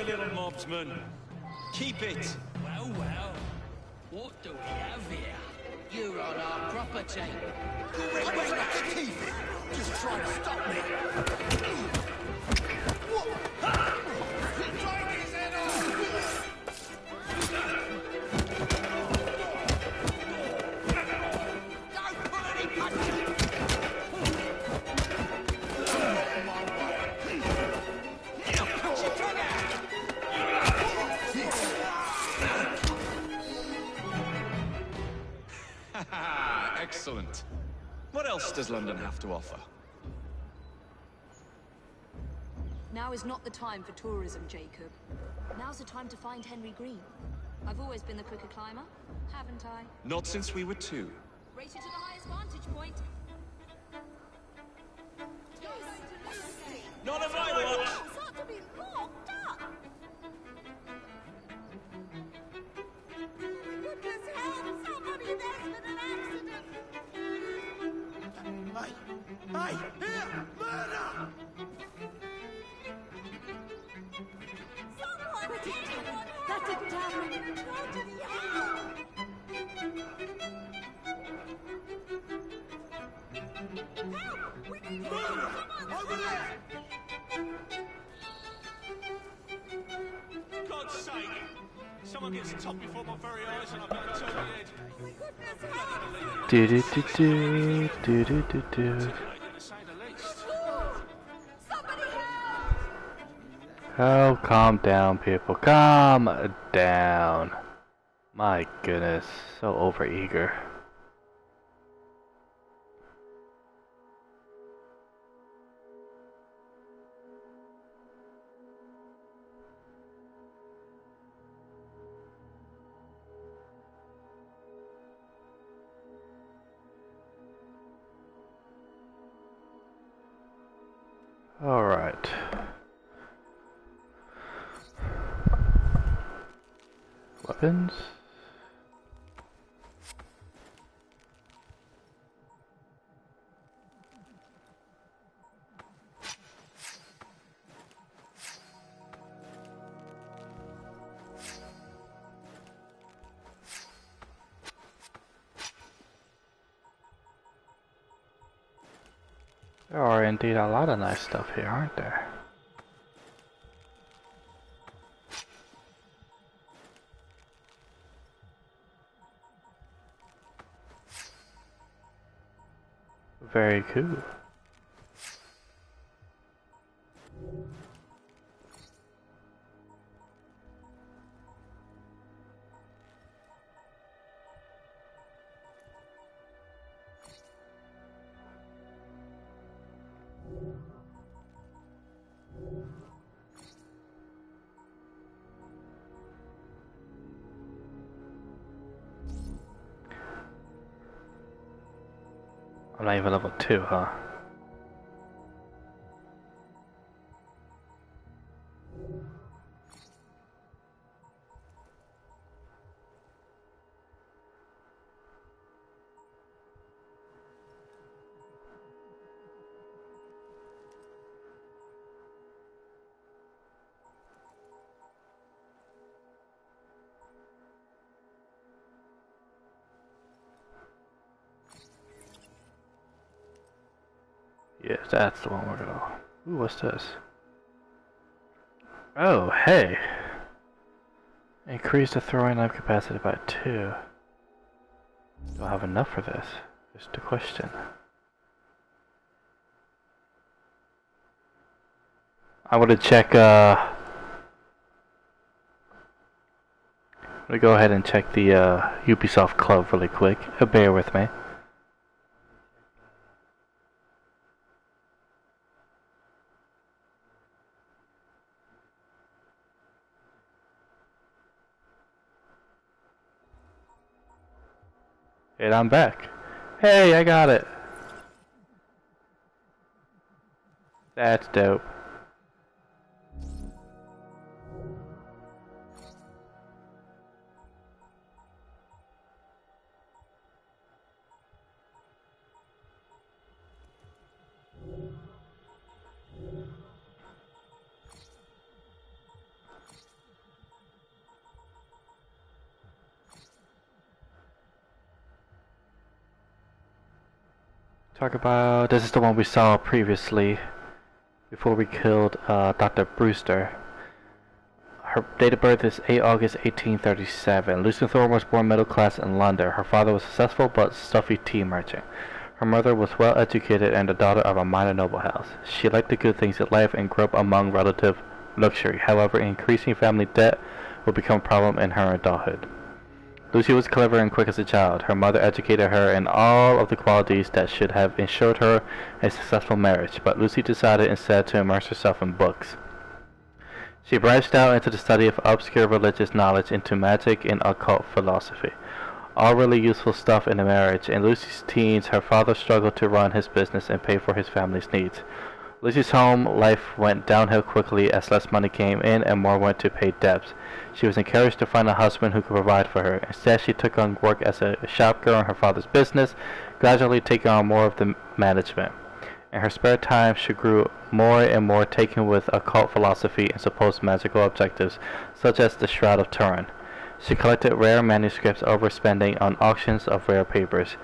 you little mobsman. Keep it. Well, well. What do we have here? You're on our property. Wait, keep it. Just try to stop me. What? Take his head off! Don't pull any punches! Put your tongue out! Excellent. What else does London have to offer? Now is not the time for tourism, Jacob. Now's the time to find Henry Green. I've always been the quicker climber, haven't I? Not since we were 2. Race you to the highest vantage point. Not if I watch! It's ought to be locked up. Goodness help! Somebody there's been an accident. Hey! Here! Murder! Someone, anyone, that's a damn tragedy. Help! Help! We need help! Murder! Over there! God's sake! Someone gets topped before my very eyes and I've got to turn my head. Goodness help! Do do do do do do do. To say the least. Somebody help! Oh, calm down, people. Calm down. My goodness, so overeager. All right. Weapons. There are indeed a lot of nice stuff here, aren't there? Very cool. I'm not even level 2, huh? Yes, that's the one we're gonna... Ooh, what's this? Oh, hey! Increase the throwing knife capacity by 2. Do I have enough for this? Just a question. I want to check, I'm gonna go ahead and check the, Ubisoft Club really quick. Bear with me. And I'm back. Hey, I got it. That's dope. Talk about, this is the one we saw previously, before we killed Dr. Brewster. Her date of birth is 8 August 1837. Lucy Thorne was born middle class in London. Her father was a successful but stuffy tea merchant. Her mother was well educated and the daughter of a minor noble house. She liked the good things in life and grew up among relative luxury. However, increasing family debt would become a problem in her adulthood. Lucy was clever and quick as a child. Her mother educated her in all of the qualities that should have ensured her a successful marriage, but Lucy decided instead to immerse herself in books. She branched out into the study of obscure religious knowledge into magic and occult philosophy. All really useful stuff in a marriage. In Lucy's teens, her father struggled to run his business and pay for his family's needs. Lucy's home life went downhill quickly as less money came in and more went to pay debts. She was encouraged to find a husband who could provide for her. Instead, she took on work as a shop girl in her father's business, gradually taking on more of the management. In her spare time, she grew more and more taken with occult philosophy and supposed magical objectives, such as the Shroud of Turin. She collected rare manuscripts, overspending on auctions of rare papers.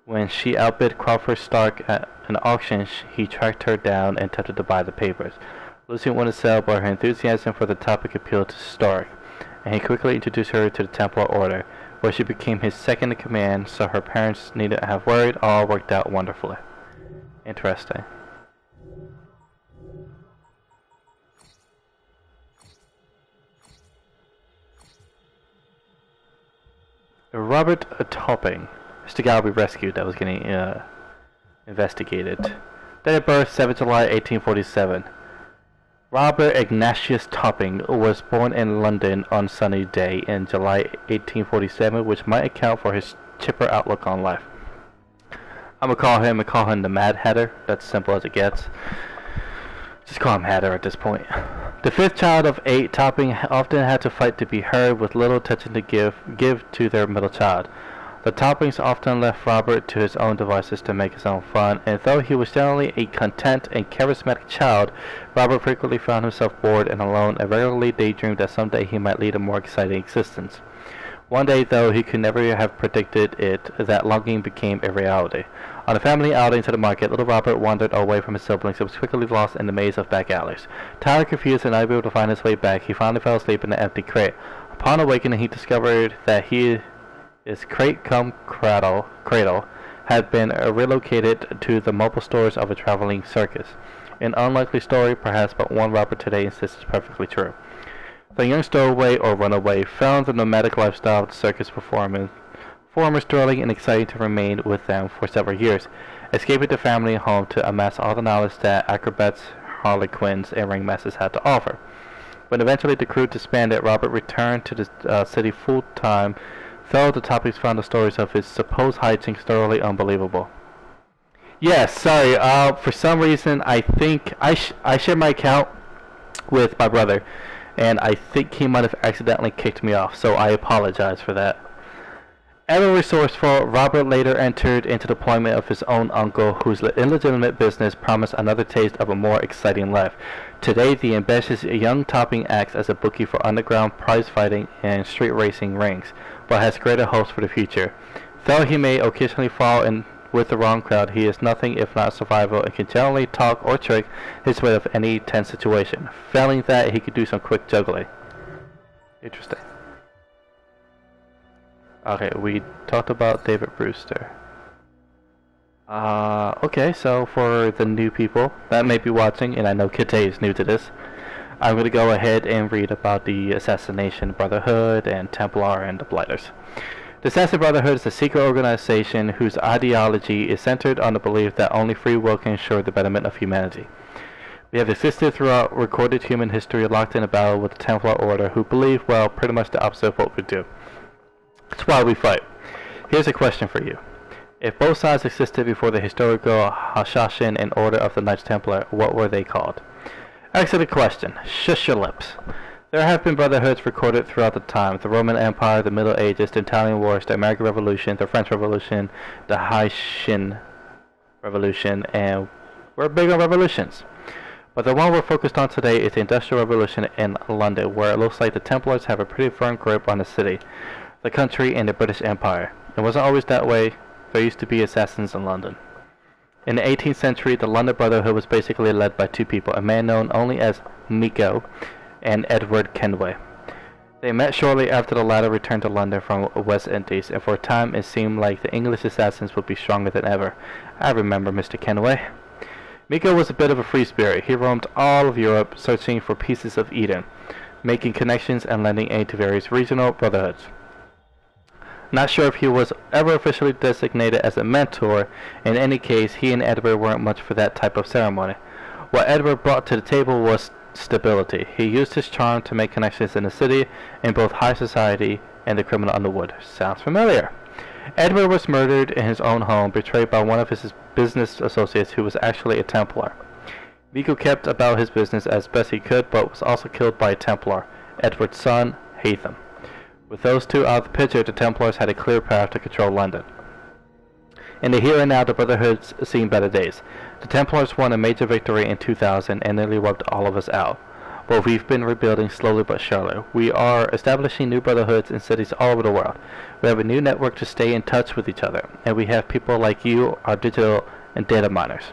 When she outbid Crawford Stark at an auction, he tracked her down and tempted to buy the papers. Lucy wouldn't sell, but her enthusiasm for the topic appealed to Stark, and he quickly introduced her to the Templar Order, where she became his second in command, so her parents needn't have worried. All worked out wonderfully. Interesting. Robert Topping is the guy we rescued that was getting investigated. Date of birth 7 July 1847. Robert Ignatius Topping was born in London on sunny day in July 1847, which might account for his chipper outlook on life. I'm gonna call him the Mad Hatter. That's simple as it gets. Just call him Hatter at this point. The fifth child of 8, Topping often had to fight to be heard, with little attention to give to their middle child. The Toppings often left Robert to his own devices to make his own fun, and though he was generally a content and charismatic child, Robert frequently found himself bored and alone and regularly daydreamed that someday he might lead a more exciting existence. One day, though he could never have predicted it, that longing became a reality. On a family outing to the market, little Robert wandered away from his siblings and was quickly lost in the maze of back alleys. Tired, confused, and unable to find his way back, he finally fell asleep in an empty crate. Upon awakening, he discovered that his crate-cum-cradle had been relocated to the mobile stores of a traveling circus. An unlikely story, perhaps, but one Robert today insists is perfectly true. The young stowaway or runaway found the nomadic lifestyle of the circus performers thrilling and exciting to remain with them for several years, escaping the family home to amass all the knowledge that acrobats, harlequins, and ringmasters had to offer. When eventually the crew disbanded, Robert returned to the city full-time, though the Toppings found the stories of his supposed hijinks thoroughly unbelievable. Yes, sorry, for some reason I think I share my account with my brother, and I think he might have accidentally kicked me off, so I apologize for that. Ever resourceful, Robert later entered into the employment of his own uncle, whose illegitimate business promised another taste of a more exciting life. Today, the ambitious young Topping acts as a bookie for underground prize fighting and street racing rings, but has greater hopes for the future. Though he may occasionally fall in with the wrong crowd, he is nothing if not survival and can generally talk or trick his way out of any tense situation. Failing that, he could do some quick juggling. Interesting. Okay, we talked about David Brewster. Okay, so for the new people that may be watching, and I know Kite is new to this, I'm going to go ahead and read about the Assassination Brotherhood and Templar and the Blighters. The Assassin Brotherhood is a secret organization whose ideology is centered on the belief that only free will can ensure the betterment of humanity. We have existed throughout recorded human history, locked in a battle with the Templar Order, who believe, well, pretty much the opposite of what we do. That's why we fight. Here's a question for you. If both sides existed before the historical Hashashin and Order of the Knights Templar, what were they called? Excellent question. Shush your lips. There have been brotherhoods recorded throughout the time. The Roman Empire, the Middle Ages, the Italian Wars, the American Revolution, the French Revolution, the Haitian Revolution, and we're big on revolutions. But the one we're focused on today is the Industrial Revolution in London, where it looks like the Templars have a pretty firm grip on the city, the country, and the British Empire. It wasn't always that way. There used to be assassins in London. In the 18th century, the London Brotherhood was basically led by two people, a man known only as Miko and Edward Kenway. They met shortly after the latter returned to London from West Indies, and for a time it seemed like the English assassins would be stronger than ever. I remember Mr. Kenway. Miko was a bit of a free spirit. He roamed all of Europe searching for pieces of Eden, making connections and lending aid to various regional brotherhoods. Not sure if he was ever officially designated as a mentor. In any case, he and Edward weren't much for that type of ceremony. What Edward brought to the table was stability. He used his charm to make connections in the city, in both high society and the criminal underworld. Sounds familiar. Edward was murdered in his own home, betrayed by one of his business associates who was actually a Templar. Miko kept about his business as best he could, but was also killed by a Templar, Edward's son, Haytham. With those two out of the picture, the Templars had a clear path to control London. In the here and now, the Brotherhood's seen better days. The Templars won a major victory in 2000 and nearly wiped all of us out. But we've been rebuilding slowly but surely. We are establishing new brotherhoods in cities all over the world. We have a new network to stay in touch with each other, and we have people like you, our digital and data miners.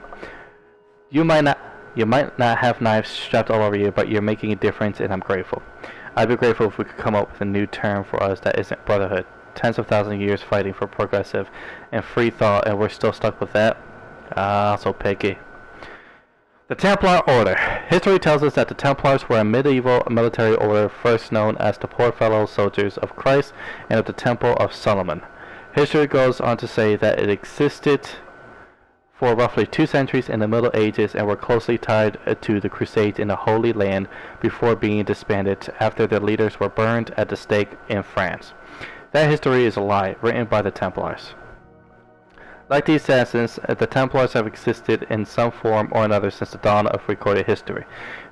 You might not have knives strapped all over you, but you're making a difference, and I'm grateful. I'd be grateful if we could come up with a new term for us that isn't brotherhood. Tens of thousands of years fighting for progressive and free thought, and we're still stuck with that? So picky. The Templar Order. History tells us that the Templars were a medieval military order first known as the Poor Fellow Soldiers of Christ and of the Temple of Solomon. History goes on to say that it existed for roughly 2 centuries in the Middle Ages and were closely tied to the Crusades in the Holy Land before being disbanded after their leaders were burned at the stake in France. That history is a lie, written by the Templars. Like the Assassins, the Templars have existed in some form or another since the dawn of recorded history.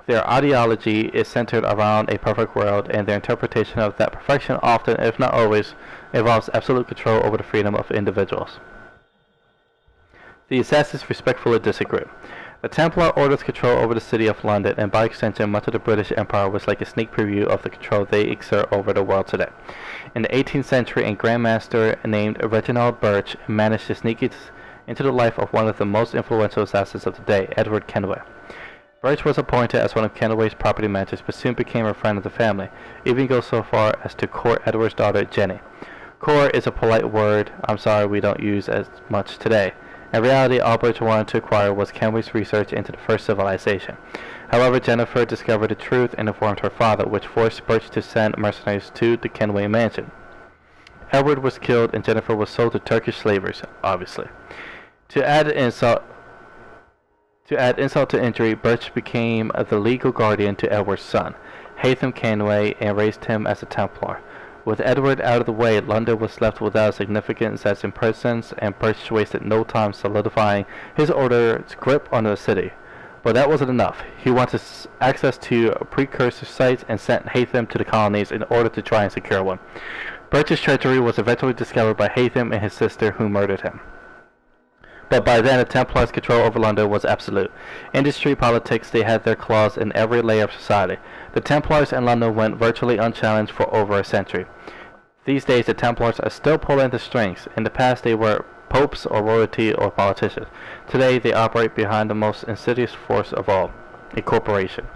Their ideology is centered around a perfect world, and their interpretation of that perfection often, if not always, involves absolute control over the freedom of individuals. The Assassins respectfully disagree. The Templar Order's control over the city of London, and by extension much of the British Empire, was like a sneak preview of the control they exert over the world today. In the 18th century, a Grand Master named Reginald Birch managed to sneak into the life of one of the most influential assassins of the day, Edward Kenway. Birch was appointed as one of Kenway's property managers, but soon became a friend of the family, even goes so far as to court Edward's daughter, Jenny. Court is a polite word I'm sorry we don't use as much today. In reality, all Birch wanted to acquire was Kenway's research into the first civilization. However, Jennifer discovered the truth and informed her father, which forced Birch to send mercenaries to the Kenway mansion. Edward was killed and Jennifer was sold to Turkish slavers, obviously. To add insult to injury, Birch became the legal guardian to Edward's son, Haytham Kenway, and raised him as a Templar. With Edward out of the way, London was left without a significant assassin presence, and Birch wasted no time solidifying his order's grip on the city. But that wasn't enough. He wanted access to precursor sites and sent Haytham to the colonies in order to try and secure one. Birch's treachery was eventually discovered by Haytham and his sister, who murdered him. But by then, the Templars' control over London was absolute. Industry, politics, they had their claws in every layer of society. The Templars in London went virtually unchallenged for over a century. These days, the Templars are still pulling the strings. In the past, they were popes or royalty or politicians. Today, they operate behind the most insidious force of all, a corporation.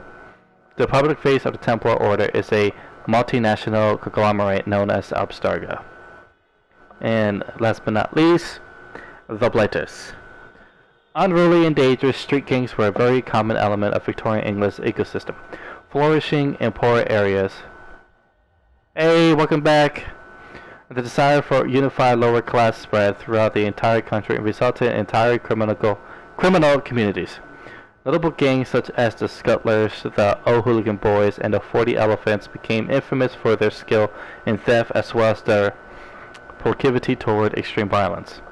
The public face of the Templar Order is a multinational conglomerate known as Abstergo. And last but not least, the Blighters. Unruly and dangerous street gangs were a very common element of Victorian England's ecosystem, flourishing in poorer areas. Hey, welcome back! The desire for unified lower class spread throughout the entire country and resulted in entire criminal communities. Notable gangs such as the Scuttlers, the O'Hooligan Boys, and the 40 Elephants became infamous for their skill in theft as well as their proclivity toward extreme violence.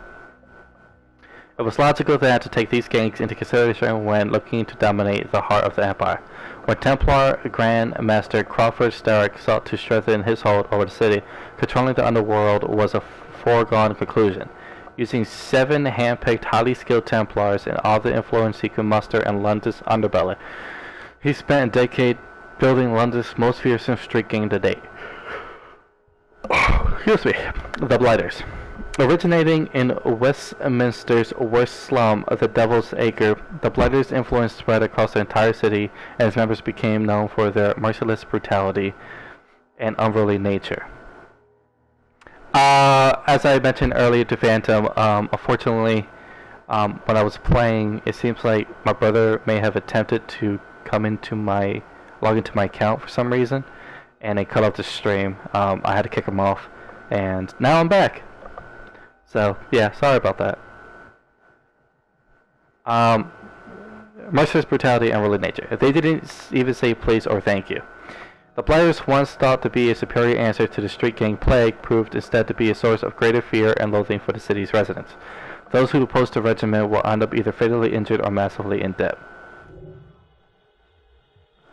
It was logical then to take these gangs into consideration when looking to dominate the heart of the empire. When Templar Grand Master Crawford Starrick sought to strengthen his hold over the city, controlling the underworld was a foregone conclusion. Using 7 hand-picked, highly skilled Templars and all the influence he could muster in London's underbelly, he spent a decade building London's most fearsome street gang to date. Excuse me, the Blighters. Originating in Westminster's worst slum, the Devil's Acre, the Blighters' influence spread across the entire city, and its members became known for their merciless brutality and unruly nature. As I mentioned earlier to Phantom, unfortunately, when I was playing, it seems like my brother may have attempted to log into my account for some reason, and it cut off the stream. I had to kick him off, and now I'm back. So, yeah, sorry about that. Merciless brutality and unruly nature. They didn't even say please or thank you. The Blighters, once thought to be a superior answer to the street gang plague, proved instead to be a source of greater fear and loathing for the city's residents. Those who oppose the regiment will end up either fatally injured or massively in debt.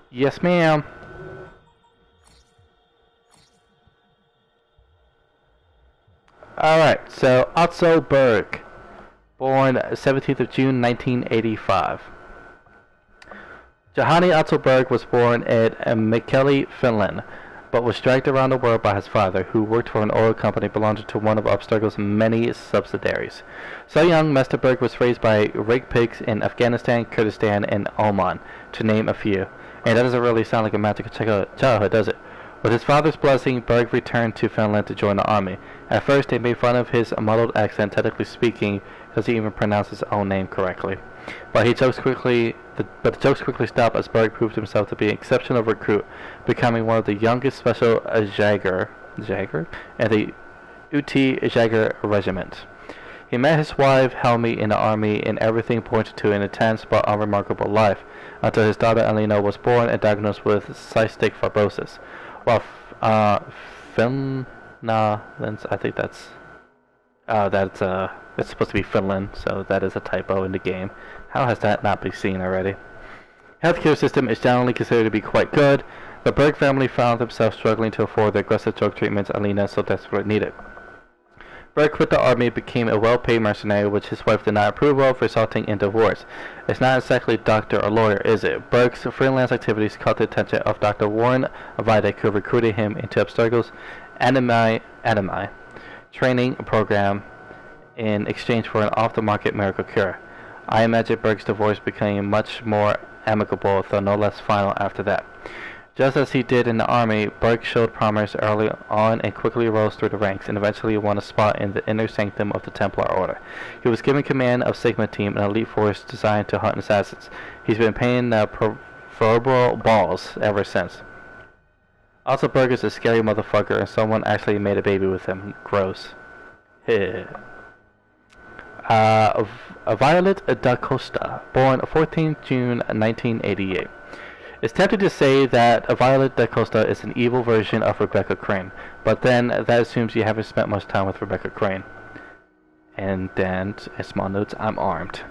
Yes, ma'am. Alright, so Otto Berg, born 17th of June 1985. Johanni Otto Berg was born at Mikkeli, Finland, but was dragged around the world by his father, who worked for an oil company belonging to one of Abstergo's many subsidiaries. So young, Mr. Berg was raised by rake pigs in Afghanistan, Kurdistan, and Oman, to name a few. And that doesn't really sound like a magical childhood, does it? With his father's blessing, Berg returned to Finland to join the army. At first, they made fun of his muddled accent. Technically speaking, does he even pronounce his own name correctly? But the jokes quickly stopped as Berg proved himself to be an exceptional recruit, becoming one of the youngest special Jager and the UT Jager regiment. He met his wife Helmi in the army, and everything pointed to an intense but unremarkable life, until his daughter Elena was born and diagnosed with cystic fibrosis. While Finland, I think it's supposed to be Finland, so that is a typo in the game. How has that not been seen already? Healthcare system is generally considered to be quite good. The Berg family found themselves struggling to afford the aggressive drug treatments Alina so desperately needed. Berg quit the army and became a well-paid mercenary, which his wife did not approve of, resulting in divorce. It's not exactly doctor or lawyer, is it? Berg's freelance activities caught the attention of Dr. Warren Videk, who recruited him into Abstergo's anime training program in exchange for an off-the-market miracle cure. I imagine Berg's divorce became much more amicable, though no less final after that. Just as he did in the army, Berg showed promise early on and quickly rose through the ranks, and eventually won a spot in the inner sanctum of the Templar Order. He was given command of Sigma Team, an elite force designed to hunt assassins. He's been paying the proverbial balls ever since. Also, Berg is a scary motherfucker, and someone actually made a baby with him. Gross. Violet da Costa, born 14th June 1988. It's tempting to say that Violet da Costa is an evil version of Rebecca Crane, but then that assumes you haven't spent much time with Rebecca Crane. And then, in small notes, I'm armed.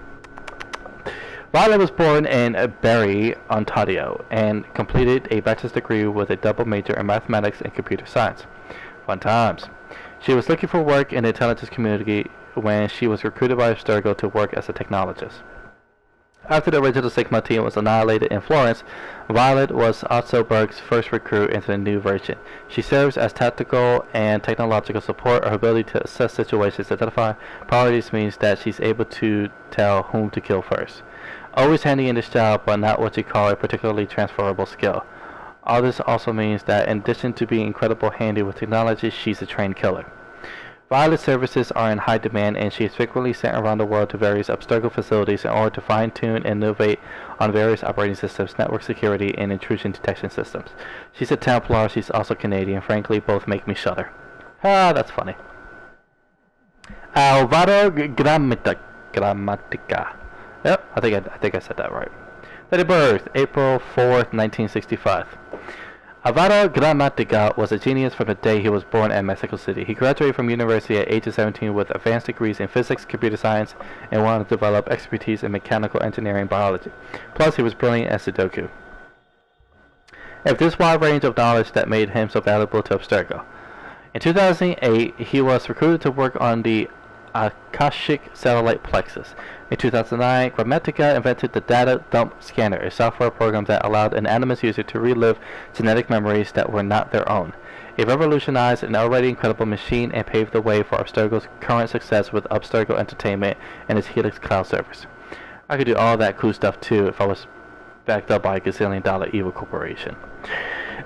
Violet was born in Barrie, Ontario, and completed a bachelor's degree with a double major in mathematics and computer science. Fun times. She was looking for work in the intelligence community when she was recruited by Abstergo to work as a technologist. After the original Sigma team was annihilated in Florence, Violet was Otto Berg's first recruit into the new version. She serves as tactical and technological support. Her ability to assess situations and identify priorities means that she's able to tell whom to kill first. Always handy in this job, but not what you call a particularly transferable skill. All this also means that in addition to being incredibly handy with technology, she's a trained killer. Violet's services are in high demand, and she is frequently sent around the world to various Abstergo facilities in order to fine-tune and innovate on various operating systems, network security, and intrusion detection systems. She's a Templar, she's also Canadian. Frankly, both make me shudder. Ah, that's funny. Alvaro Grammatica. Yep, I think I said that right. Date of birth, April 4th, 1965. Alvaro Grammatica was a genius from the day he was born in Mexico City. He graduated from university at age of 17 with advanced degrees in physics, computer science, and wanted to develop expertise in mechanical engineering and biology. Plus, he was brilliant at Sudoku. It was this wide range of knowledge that made him so valuable to Abstergo. In 2008, he was recruited to work on the Akashic satellite plexus. In 2009, Grammatica invented the Data Dump Scanner, a software program that allowed an Animus user to relive genetic memories that were not their own. He revolutionized an already incredible machine and paved the way for Abstergo's current success with Abstergo Entertainment and its Helix Cloud service. I could do all that cool stuff too if I was backed up by a gazillion-dollar evil corporation.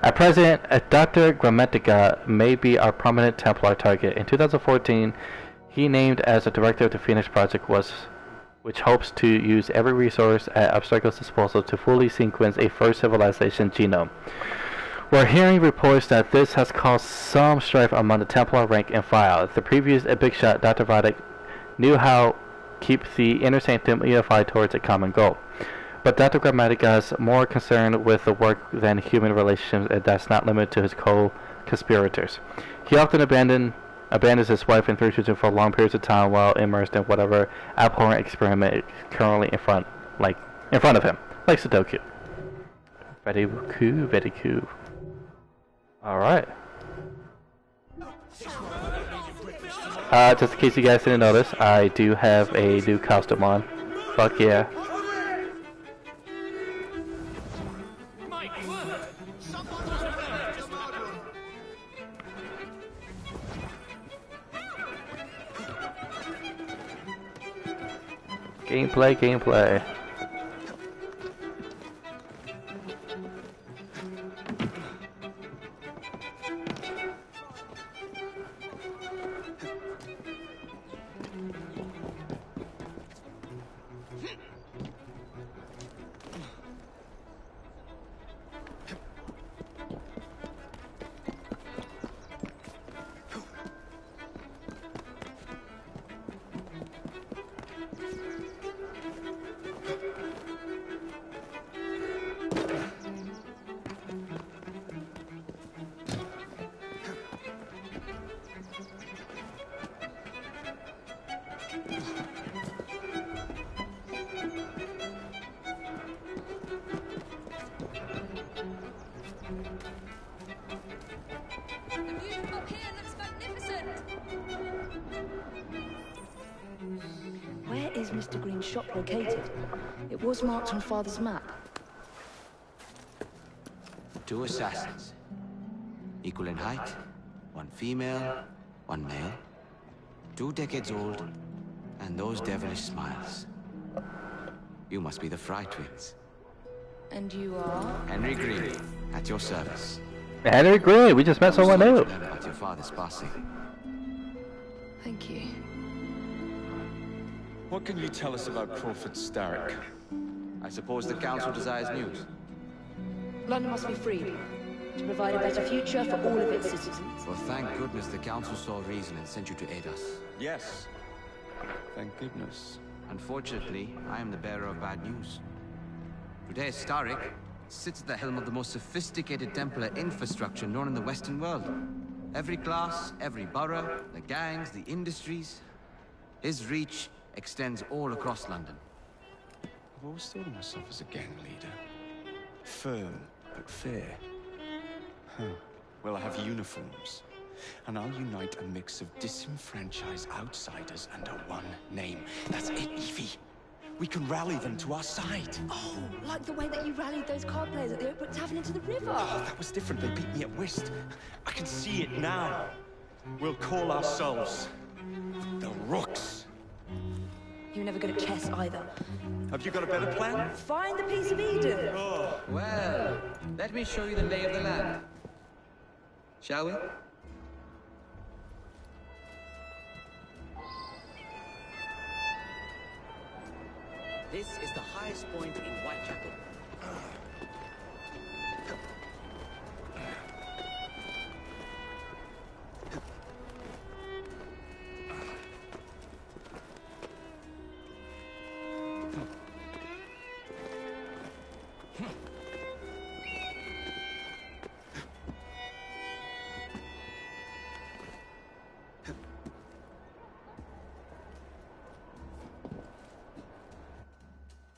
At present, Dr. Grammatica may be our prominent Templar target. In 2014, he named as the director of the Phoenix Project, which hopes to use every resource at Abstergo's disposal to fully sequence a first civilization genome. We're hearing reports that this has caused some strife among the Templar rank and file. The previous big shot, Dr. Vidic, knew how keep the inner sanctum unified towards a common goal. But Dr. Grammatica is more concerned with the work than human relationships, and that's not limited to his co-conspirators. He often abandons his wife and 3 children for long periods of time while immersed in whatever abhorrent experiment is currently in front of him, like Sudoku. Very cool, very cool. Alright. Just in case you guys didn't notice, I do have a new costume on. Fuck yeah. Gameplay. Where is Mr. Green's shop located? It was marked on Father's map. 2 assassins. Equal in height. 1 female, 1 male. 2 decades old. And those devilish smiles. You must be the Fry twins. And you are? Henry Green, at your service. Henry Green, we just met someone new. About your father's passing. Thank you. What can you tell us about Crawford Starrick? I suppose the Council desires news. London must be freed to provide a better future for all of its citizens. Well, thank goodness the Council saw reason and sent you to aid us. Yes. Thank goodness. Unfortunately, I am the bearer of bad news. Today, Starrick sits at the helm of the most sophisticated Templar infrastructure known in the Western world. Every class, every borough, the gangs, the industries. His reach extends all across London. I've always thought of myself as a gang leader. Firm, but fair. Huh. Well, I have uniforms. And I'll unite a mix of disenfranchised outsiders under one name. That's it, Evie. We can rally them to our side. Oh, like the way that you rallied those card players at the Oak Brook Tavern into the river. Oh, that was different. They beat me at whist. I can see it now. We'll call ourselves the Rooks. You're never good at chess either. Have you got a better plan? Find the piece of Eden. Oh. Well, let me show you the lay of the land. Shall we? This is the highest point in Whitechapel.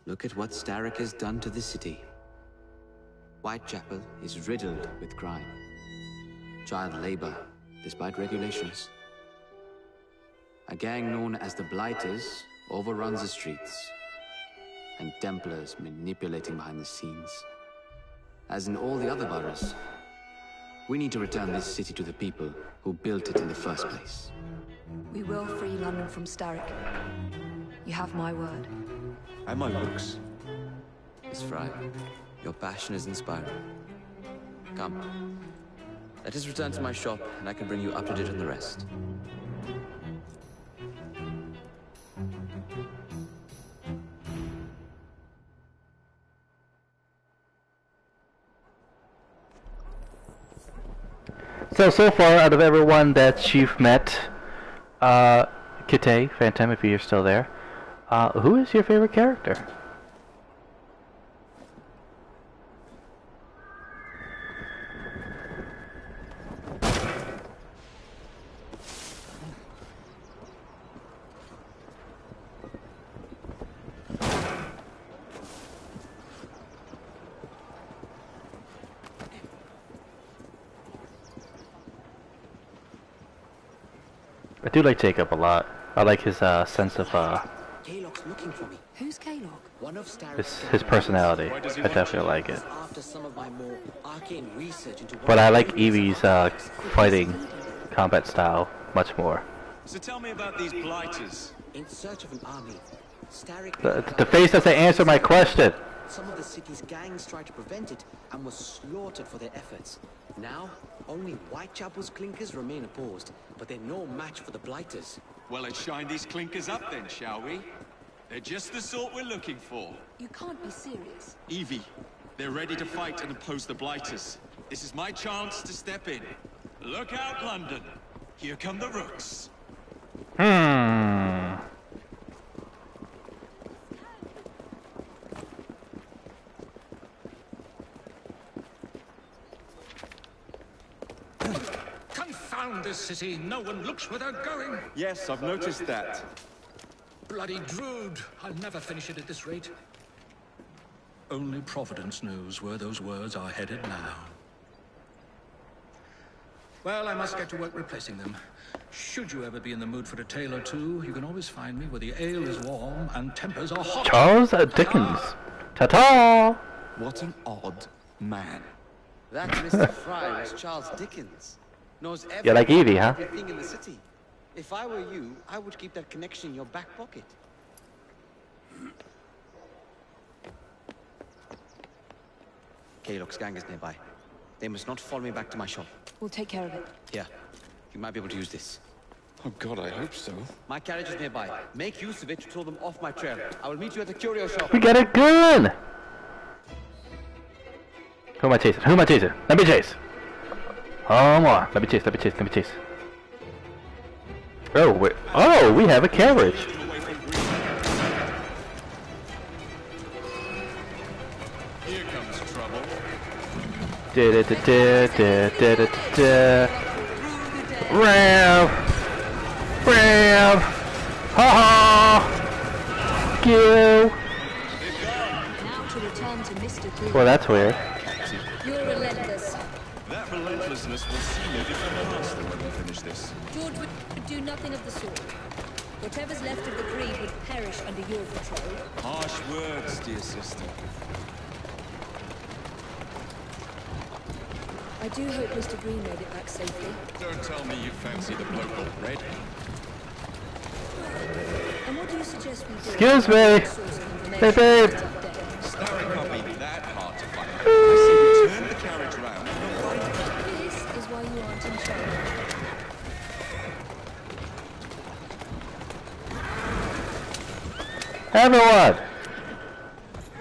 Look at what Starrick has done to the city. Whitechapel is riddled with crime. Child labor, despite regulations. A gang known as the Blighters overruns the streets. And Templars manipulating behind the scenes. As in all the other boroughs, We need to return this city to the people who built it in the first place. We will free London from Starrick. You have my word. And my looks. Miss Fry, your passion is inspiring. Come. Let us return to my shop, and I can bring you up to date on the rest. So far, out of everyone that you've met, Kite, Phantom, if you're still there, who is your favorite character? I do like Jacob a lot. I like his sense of Kalog's looking for me. Who's Kalog? One of Starrick's his personality. I definitely like it. after some of my more arcane research into But I like Evie's fighting combat style much more. So tell me about these blighters. in search of an army. Starrick The face doesn't answer my question. Some of the city's gangs tried to prevent it and were slaughtered for their efforts. Now, only Whitechapel's clinkers remain opposed, but they're no match for the Blighters. Well, let's shine these clinkers up then, shall we? They're just the sort we're looking for. You can't be serious. Evie, they're ready to fight and oppose the Blighters. This is my chance to step in. Look out, London. Here come the Rooks. Confound this city. No one looks where they're going. Yes, I've noticed that. Bloody Drood. I'll never finish it at this rate. Only Providence knows where those words are headed now. Well, I must get to work replacing them. Should you ever be in the mood for a tale or two, you can always find me where the ale is warm and tempers are hot. Charles Dickens. Ta-ta! What an odd man. That Mr. Fry was Charles Dickens. Knows You like Evie, huh? everything in the city. If I were you, I would keep that connection in your back pocket. Kalog's gang is nearby. They must not follow me back to my shop. We'll take care of it. Here, you might be able to use this. Oh God, I hope so. My carriage is nearby. Make use of it to throw them off my trail. I will meet you at the curio shop. We got a gun! Who am I chasing? Who am I chasing? Let me chase! Come on. Let me chase, let me chase, let me chase. Oh, wait. Oh, we have a carriage! Here comes trouble. Ram! Ram! Ha ha! Kill! Now to return to Mr. Green. Well, that's weird. You're relentless. That relentlessness will see me defend master when we finish this. George would do nothing of the sort. Whatever's left of the breed would perish under your control. Harsh words, dear sister. I do hope Mr. Green made it back safely. Don't tell me you fancy the bloke all red. And what do you suggest we do? Excuse me! Hey, babe! Starrick can't be that hard to find. I say we turn the carriage round and we'll find it. This is why you aren't in charge. Everyone!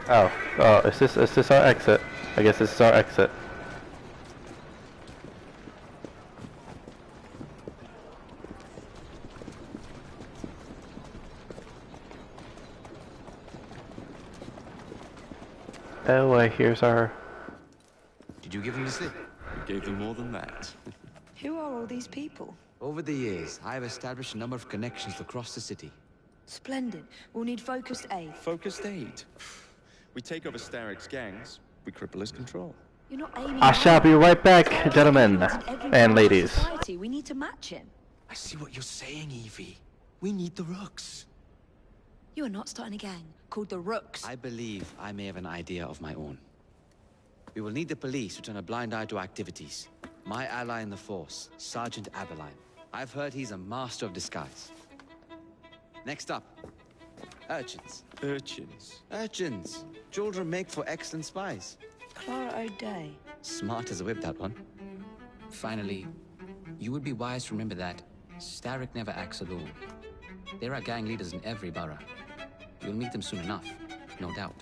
Oh, is this our exit? I guess this is our exit. Oh, here's our... Did you give them the slip? Gave them more than that. Who are all these people? Over the years, I have established a number of connections across the city. Splendid. We'll need focused aid. Focused aid. We take over Starrick's gangs, we cripple his control. You're not aiming. I shall be right back, gentlemen and ladies. Society. We need to match him. I see what you're saying, Evie. We need the Rooks. You are not starting a gang called the Rooks. I believe I may have an idea of my own. We will need the police to turn a blind eye to activities. My ally in the Force, Sergeant Abeline. I've heard he's a master of disguise. Next up, urchins. Urchins. Urchins. Children make for excellent spies. Clara O'Day. Smart as a whip, that one. Finally, you would be wise to remember that Starrick never acts alone. There are gang leaders in every borough. You'll meet them soon enough, no doubt.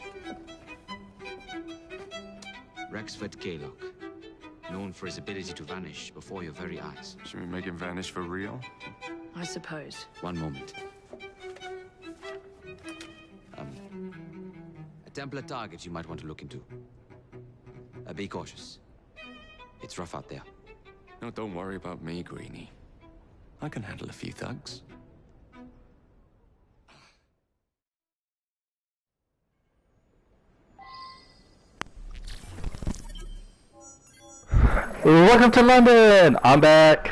Rexford Gaylock, known for his ability to vanish before your very eyes. Should we make him vanish for real? I suppose. One moment. A Templar target you might want to look into. Be cautious. It's rough out there. No, don't worry about me, Greenie. I can handle a few thugs. Welcome to London! I'm back!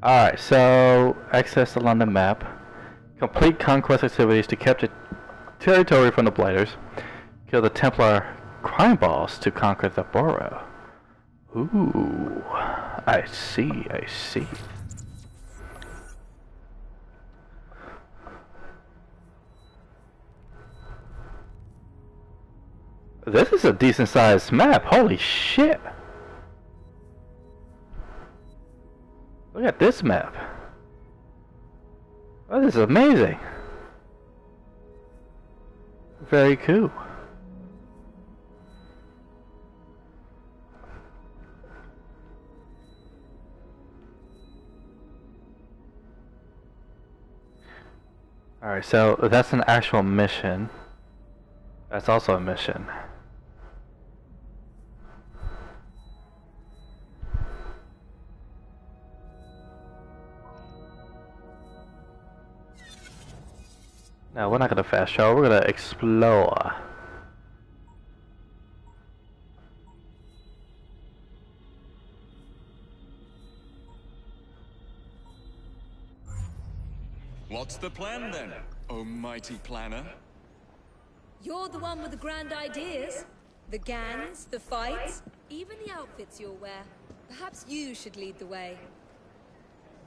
Alright, so access the London map. Complete conquest activities to capture territory from the Blighters. Kill the Templar crime boss to conquer the borough. Ooh, I see, I see. This is a decent sized map, holy shit! Look at this map. Oh, this is amazing. Very cool. Alright, so that's an actual mission. That's also a mission. No, we're not gonna fast travel, we're gonna explore. What's the plan then, oh mighty planner? You're the one with the grand ideas. The gangs, the fights, even the outfits you'll wear. Perhaps you should lead the way.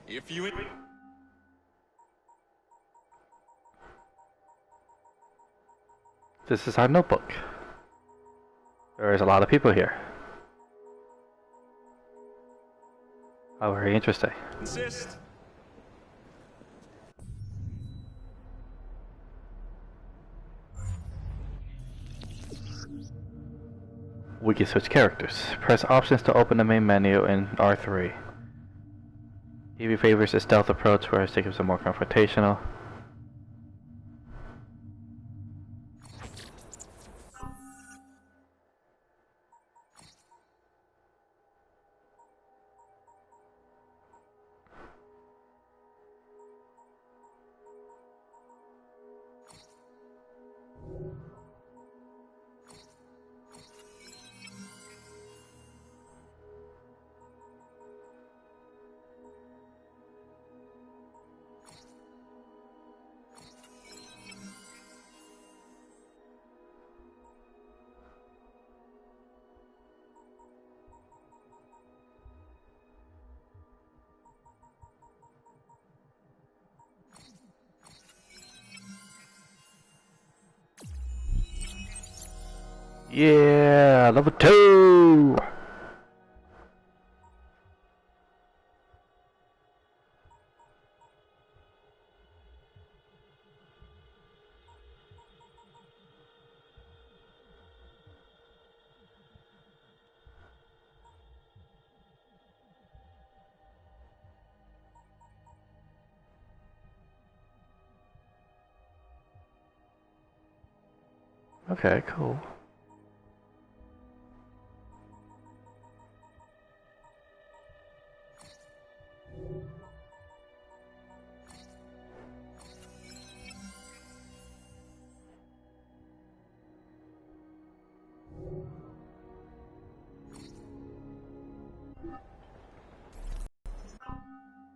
If you... This is our notebook. There is a lot of people here. Oh, very interesting. Insist. We can switch characters. Press options to open the main menu in R3. Evie favors a stealth approach, whereas Jacob's are more confrontational. Yeah, level 2! Okay, cool.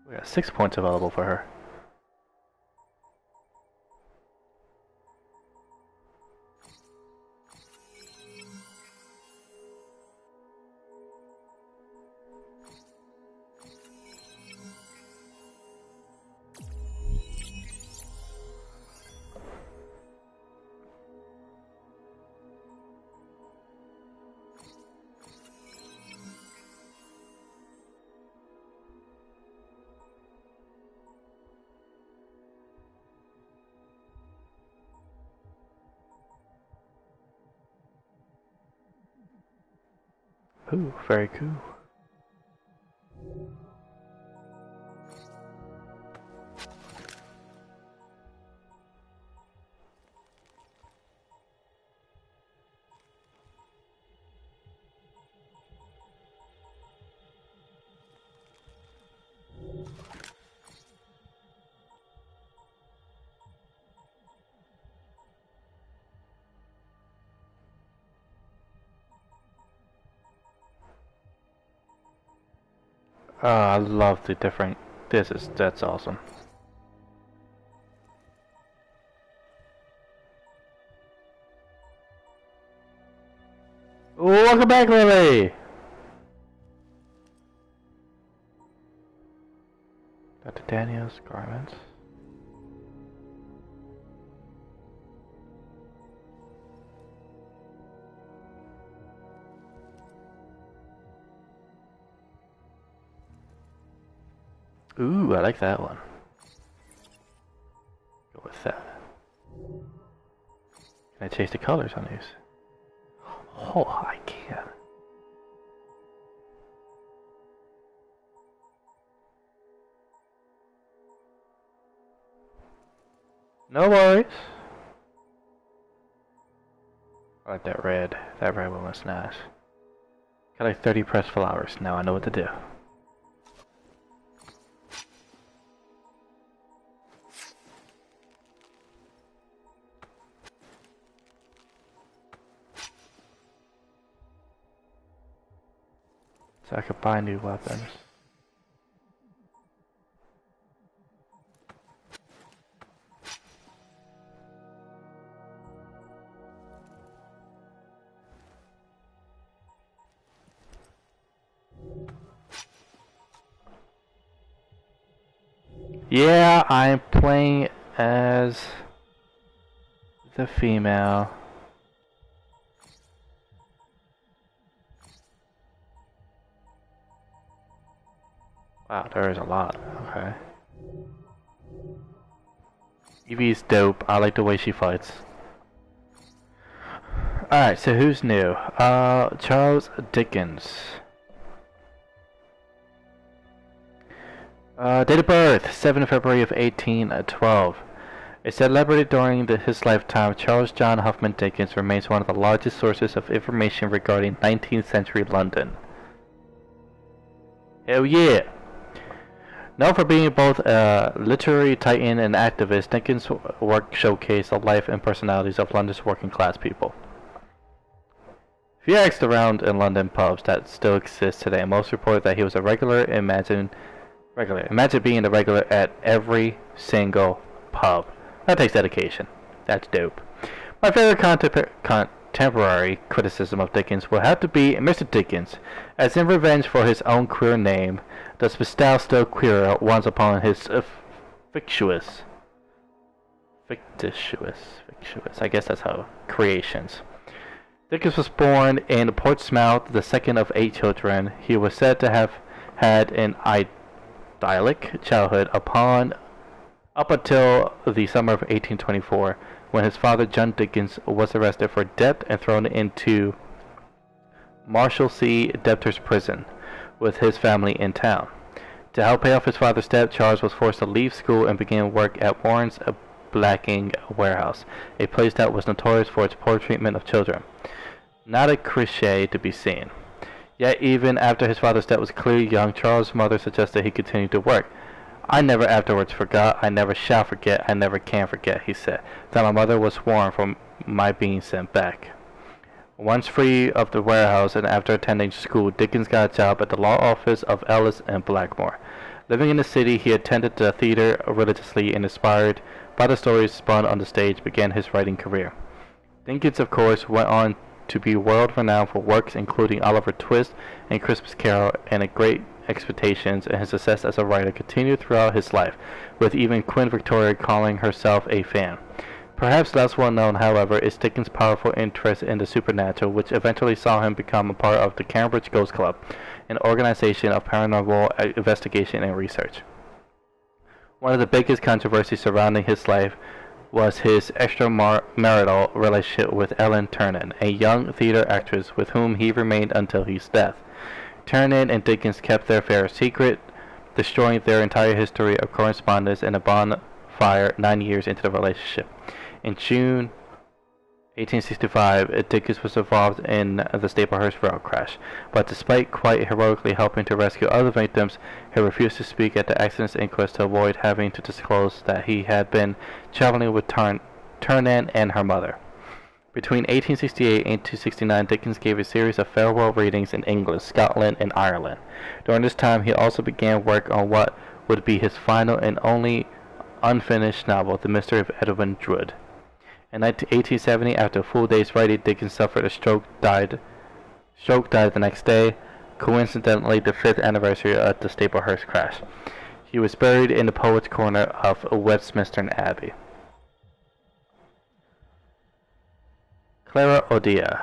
We got 6 points available for her. Ooh, very cool. Oh, I love the different. That's awesome. Welcome back, Lily! Dr. Daniel's garments. Ooh, I like that one. Go with that. Can I change the colors on these? Oh, I can. No worries. I like that red. That red one was nice. Got like 30 pressed flowers. Now I know what to do. So I could buy new weapons. Yeah, I'm playing as the female. Wow, there is a lot. Okay. Evie's dope. I like the way she fights. Alright, so who's new? Charles Dickens. Date of birth, 7th February of 1812. A celebrity during his lifetime, Charles John Huffman Dickens remains one of the largest sources of information regarding 19th century London. Hell yeah! Known for being both a literary titan and activist, Dickens' work showcased the life and personalities of London's working class people. If you asked around in London pubs that still exist today, most report that he was a regular. Imagine being a regular at every single pub. That takes dedication. That's dope. My favorite contemporary criticism of Dickens will have to be Mr. Dickens, as in revenge for his own queer name, does bestow still queerer once upon his fictitious, I guess that's how, creations. Dickens was born in Portsmouth, the second of 8 children. He was said to have had an idyllic childhood up until the summer of 1824, when his father John Dickens was arrested for debt and thrown into Marshalsea debtor's prison with his family in town. To help pay off his father's debt, Charles was forced to leave school and began work at Warren's blacking warehouse, a place that was notorious for its poor treatment of children. Not a cliché to be seen. Yet even after his father's debt was clearly young, Charles' mother suggested he continue to work. I never afterwards forgot, I never shall forget, I never can forget, he said, that my mother was sworn from my being sent back. Once free of the warehouse and after attending school, Dickens got a job at the law office of Ellis and Blackmore. Living in the city, he attended the theater religiously and, inspired by the stories spun on the stage, began his writing career. Dickens, of course, went on to be world-renowned for works including Oliver Twist and Christmas Carol, and a great expectations, and his success as a writer continued throughout his life, with even Queen Victoria calling herself a fan. Perhaps less well known, however, is Dickens' powerful interest in the supernatural, which eventually saw him become a part of the Cambridge Ghost Club, an organization of paranormal investigation and research. One of the biggest controversies surrounding his life was his extramarital relationship with Ellen Ternan, a young theater actress with whom he remained until his death. Ternan and Dickens kept their affair secret, destroying their entire history of correspondence in a bonfire 9 years into the relationship. In June 1865, Dickens was involved in the Staplehurst rail crash, but despite quite heroically helping to rescue other victims, he refused to speak at the accident's inquest to avoid having to disclose that he had been traveling with Ternan and her mother. Between 1868 and 1869, Dickens gave a series of farewell readings in England, Scotland, and Ireland. During this time, he also began work on what would be his final and only unfinished novel, The Mystery of Edwin Drood. In 1870, after a full day's writing, Dickens suffered a stroke, died the next day, coincidentally the 5th anniversary of the Staplehurst crash. He was buried in the Poets' Corner of Westminster Abbey. Clara O'Dea,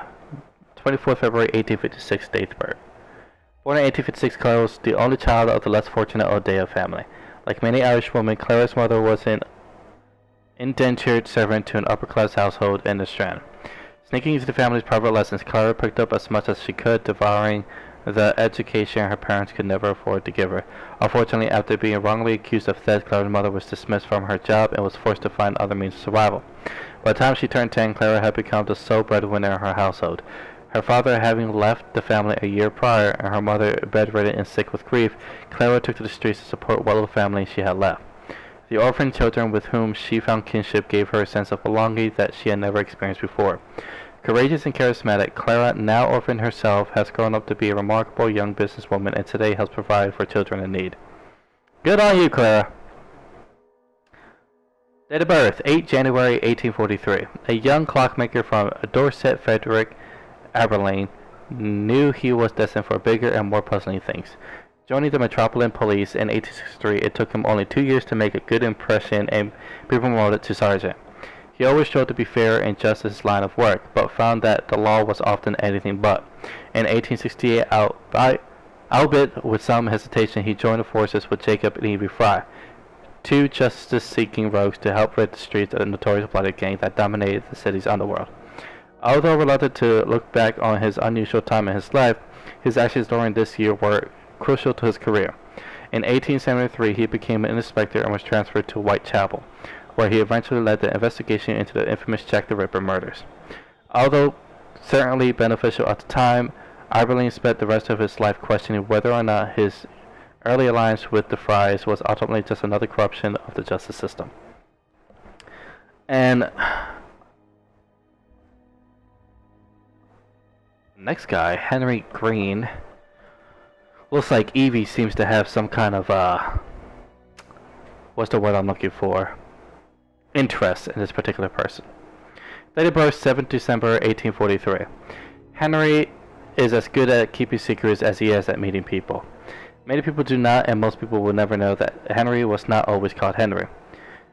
24 February 1856, date of birth. Born in 1856, Clara was the only child of the less fortunate O'Dea family. Like many Irish women, Clara's mother was an indentured servant to an upper-class household in the Strand. Sneaking into the family's private lessons, Clara picked up as much as she could, devouring the education her parents could never afford to give her. Unfortunately, after being wrongly accused of theft, Clara's mother was dismissed from her job and was forced to find other means of survival. By the time she turned 10, Clara had become the sole breadwinner in her household. Her father having left the family a year prior, and her mother bedridden and sick with grief, Clara took to the streets to support what little family she had left. The orphan children with whom she found kinship gave her a sense of belonging that she had never experienced before. Courageous and charismatic, Clara, now orphaned herself, has grown up to be a remarkable young businesswoman and today helps provide for children in need. Good on you, Clara! Date of birth, 8 January 1843. A young clockmaker from Dorset, Frederick Aberlane, knew he was destined for bigger and more puzzling things. Joining the Metropolitan Police in 1863, it took him only 2 years to make a good impression and be promoted to sergeant. He always strove to be fair and just in his line of work, but found that the law was often anything but. In 1868, albeit with some hesitation, he joined the forces with Jacob and Evie Fry, two justice-seeking rogues, to help rid the streets of the notorious blooded gang that dominated the city's underworld. Although reluctant to look back on his unusual time in his life, his actions during this year were crucial to his career. In 1873, he became an inspector and was transferred to Whitechapel, where he eventually led the investigation into the infamous Jack the Ripper murders. Although certainly beneficial at the time, Iberline spent the rest of his life questioning whether or not his early alliance with the Frys was ultimately just another corruption of the justice system. And next guy, Henry Green. Looks like Evie seems to have some kind of, what's the word I'm looking for? Interest in this particular person. Date of birth, 7th December 1843. Henry is as good at keeping secrets as he is at meeting people. Many people do not, and most people will never know that Henry was not always called Henry.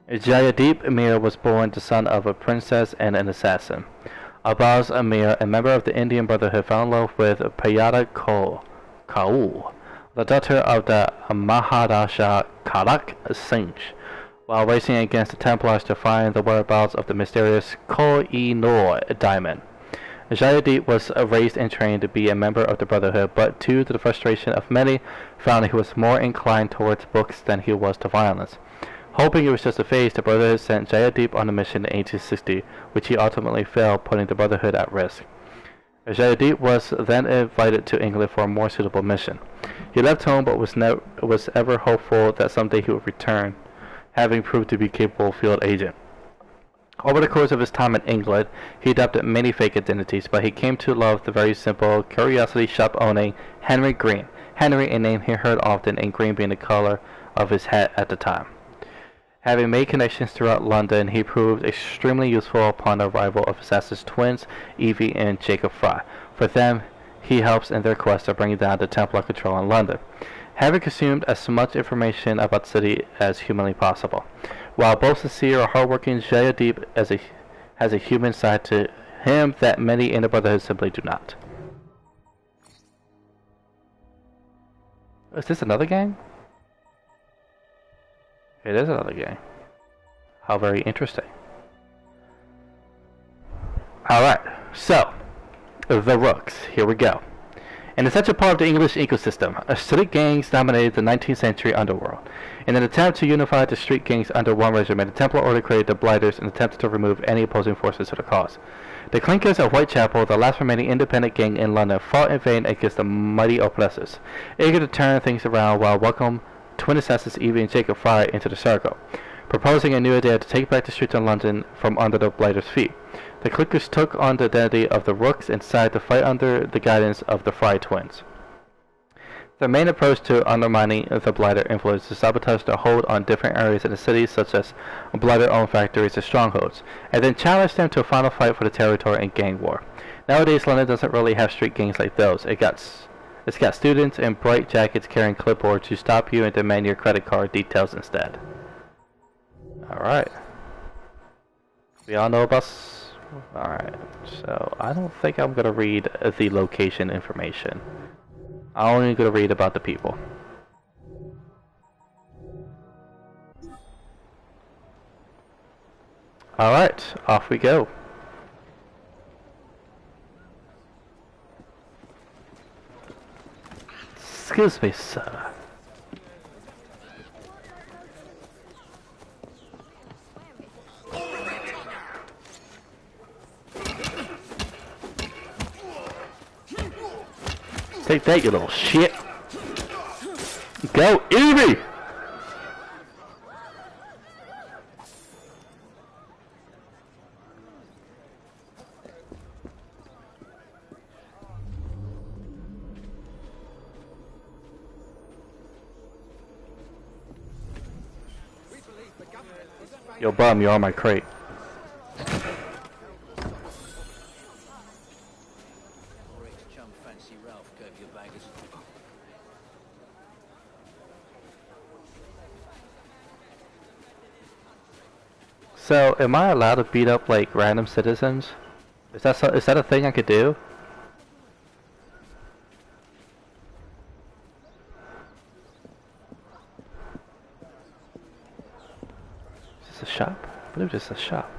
Jayadeep Amir was born the son of a princess and an assassin. Abbas Amir, a member of the Indian Brotherhood, fell in love with Payada Kaul, the daughter of the Maharaja Karak Singh, while racing against the Templars to find the whereabouts of the mysterious Koh-i-Noor diamond. Jayadeep was raised and trained to be a member of the Brotherhood, but to the frustration of many, found he was more inclined towards books than he was to violence. Hoping it was just a phase, the Brotherhood sent Jayadeep on a mission in 1860, which he ultimately failed, putting the Brotherhood at risk. Jayadeep was then invited to England for a more suitable mission. He left home but was ever hopeful that someday he would return, having proved to be a capable field agent. Over the course of his time in England, he adopted many fake identities, but he came to love the very simple, curiosity shop-owning Henry Green. Henry, a name he heard often, and green being the color of his hat at the time. Having made connections throughout London, he proved extremely useful upon the arrival of his assassin's twins, Evie and Jacob Fry. For them, he helps in their quest of bringing down the Templar control in London, having consumed as much information about the city as humanly possible. While both sincere or hardworking, Jayadeep has a human side to him that many in the Brotherhood simply do not. Is this another gang? It is another gang. How very interesting. Alright, so, the Rooks. Here we go. An essential part of the English ecosystem, street gangs dominated the 19th century underworld. In an attempt to unify the street gangs under one regiment, the Templar Order created the Blighters and attempted to remove any opposing forces to the cause. The Clinkers of Whitechapel, the last remaining independent gang in London, fought in vain against the mighty oppressors, eager to turn things around while welcome twin assassins Evie and Jacob Fry into the circle, proposing a new idea to take back the streets of London from under the Blighters' feet. The Clickers took on the identity of the Rooks and decided to fight under the guidance of the Fry twins. Their main approach to undermining the Blighter influence is to sabotage their hold on different areas in the city, such as Blighter-owned factories and strongholds, and then challenge them to a final fight for the territory and gang war. Nowadays, London doesn't really have street gangs like those. It's got students in bright jackets carrying clipboards to stop you and demand your credit card details instead. Alright. We all know about... Alright, so I don't think I'm going to read the location information. I'm only going to read about the people. Alright, off we go. Excuse me, sir. Take that, you little shit. Go, Evie! Yo, bum, you're on my crate. So, am I allowed to beat up like random citizens? Is that a thing I could do? Is this a shop? I believe this is a shop.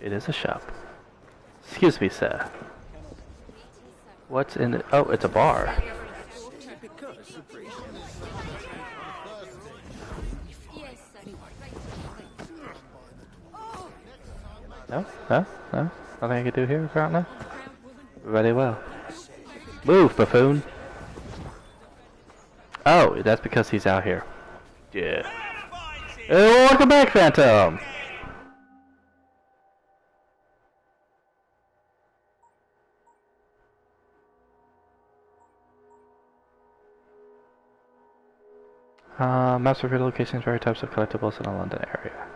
It is a shop. Excuse me, sir. What's in it? Oh, it's a bar. No? No? No? Nothing I can do here currently? Very well. Move, buffoon! Oh, that's because he's out here. Yeah. Oh, welcome back, Phantom! Maps reveal locations, various types of collectibles in the London area.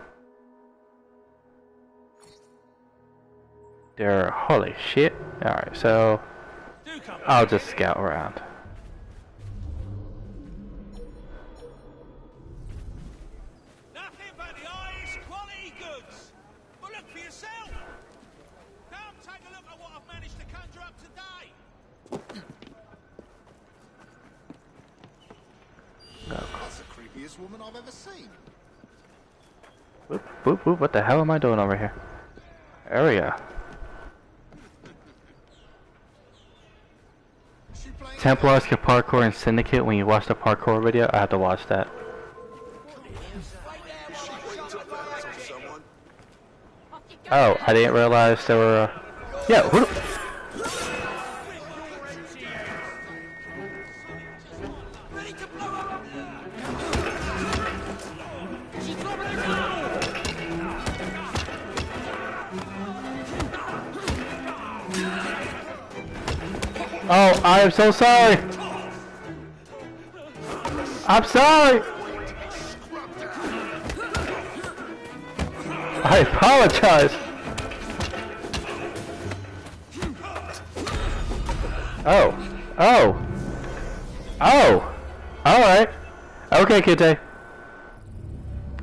There, holy shit. Alright, so I'll just scout around. Nothing but the highest quality goods. But look for yourself. Come take a look at what I've managed to conjure up today. That's the creepiest woman I've ever seen. Whoop, whoop, whoop, what the hell am I doing over here? Area. Templars can parkour in Syndicate. When you watch the parkour video, I have to watch that. Oh, I didn't realize there were. Yeah, who? Oh, I am so sorry. I'm sorry. I apologize. Oh. Oh. Oh. Alright. Okay, Kite.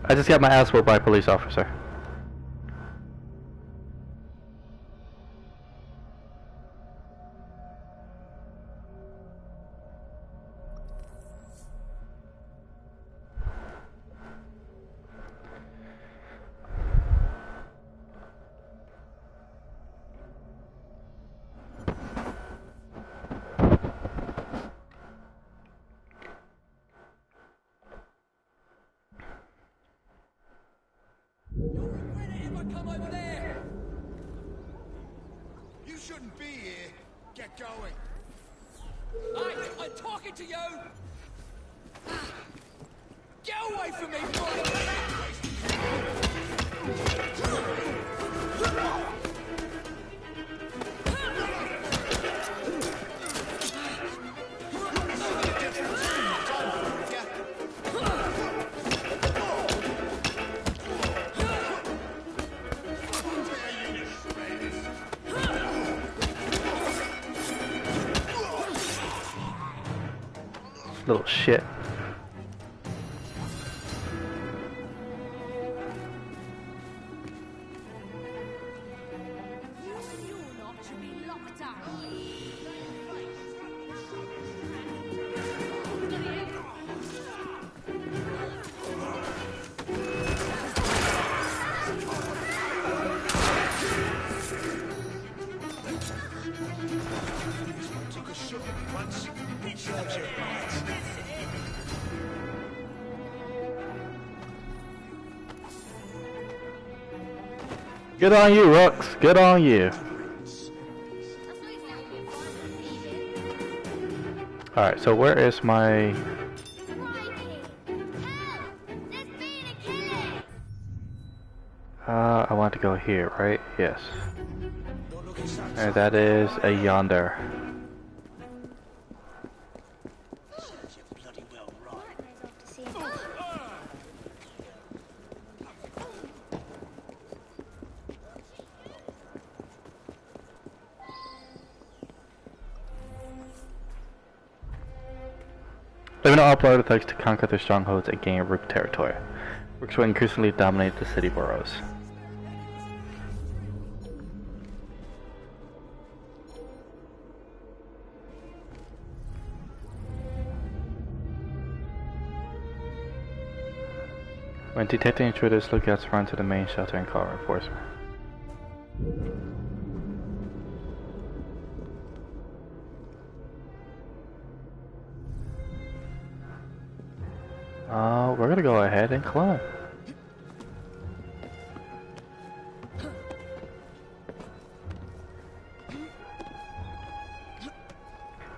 I just got my ass whooped by a police officer. shouldn't be here. Get going. Hey, I'm talking to you! Get away from me, boy! Little shit. Took a shot at me once. He serves you right. Good on you, Rux. Good on you. Alright, so where is my... I want to go here, right? Yes. And that is a yonder. Living upload attempts to conquer their strongholds and gain Rook territory. Rooks will increasingly dominate the city boroughs. When detecting intruders, lookouts run to the main shelter and call reinforcement. We're gonna go ahead and climb.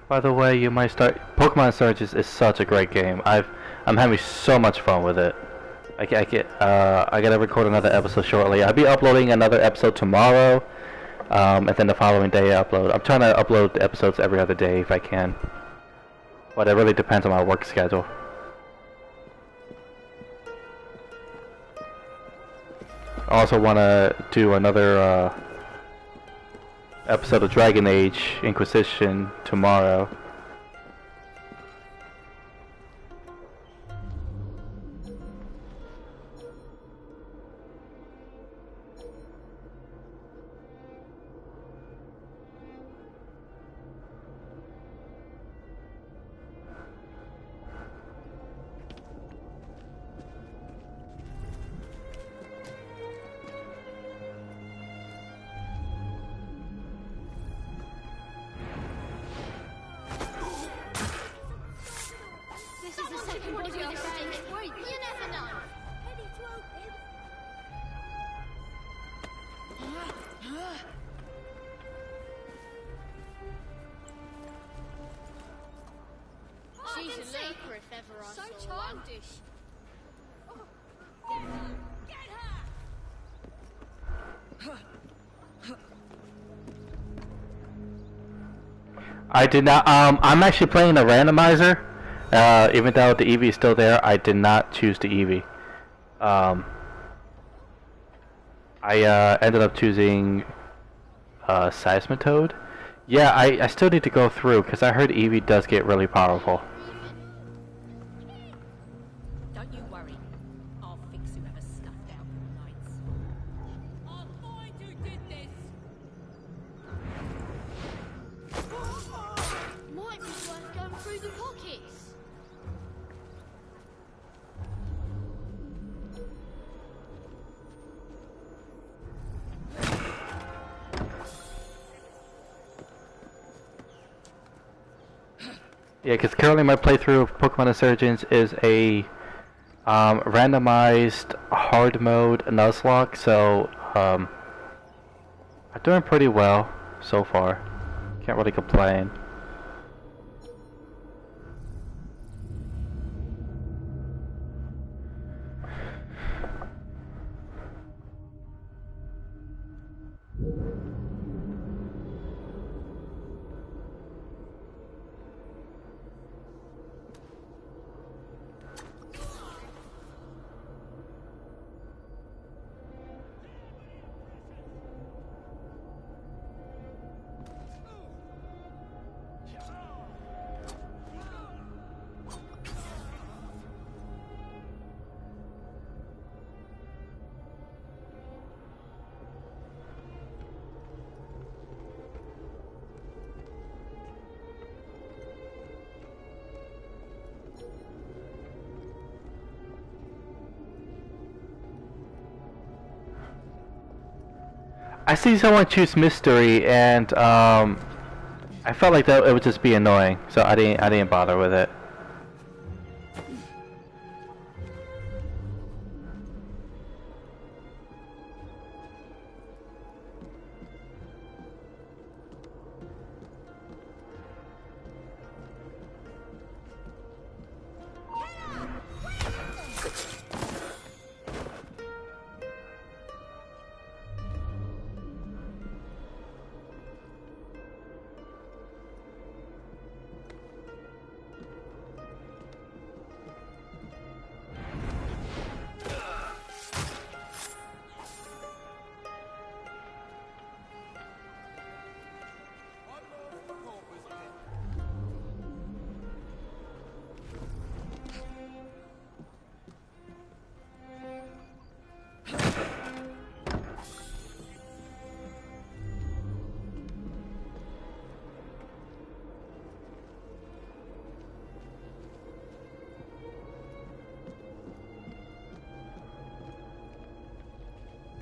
By the way, you might start. Pokemon Surges is such a great game. I'm having so much fun with it. I gotta record another episode shortly. I'll be uploading another episode tomorrow, and then the following day I upload. I'm trying to upload the episodes every other day if I can, but it really depends on my work schedule. I also want to do another episode of Dragon Age Inquisition tomorrow. She's a leaper if ever I saw one. I did not. I'm actually playing the randomizer. Even though the Eevee is still there, I did not choose the Eevee. I ended up choosing Seismitoad. Yeah, I still need to go through because I heard Eevee does get really powerful. Don't you worry. I'll fix whoever snuffed out the lights. I'll find who did this. Might be worth going through the pockets. Yeah, because currently my playthrough of Pokemon Insurgents is a randomized hard mode Nuzlocke, so I'm doing pretty well. so far. Can't really complain. I see someone choose mystery, and I felt like that it would just be annoying, so I didn't bother with it.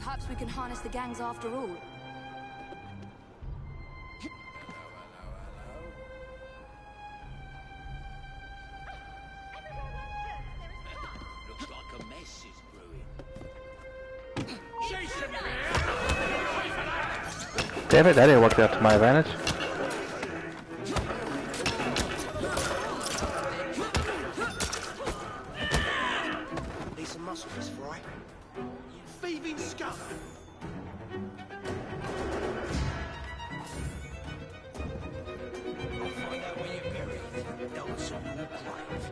Perhaps we can harness the gangs after all. Looks like a mess is brewing. Damn it, that didn't work out to my advantage. Need some muscle, Miss Fry. Thieving scum! I'll find out where you're buried. Dance on your grave.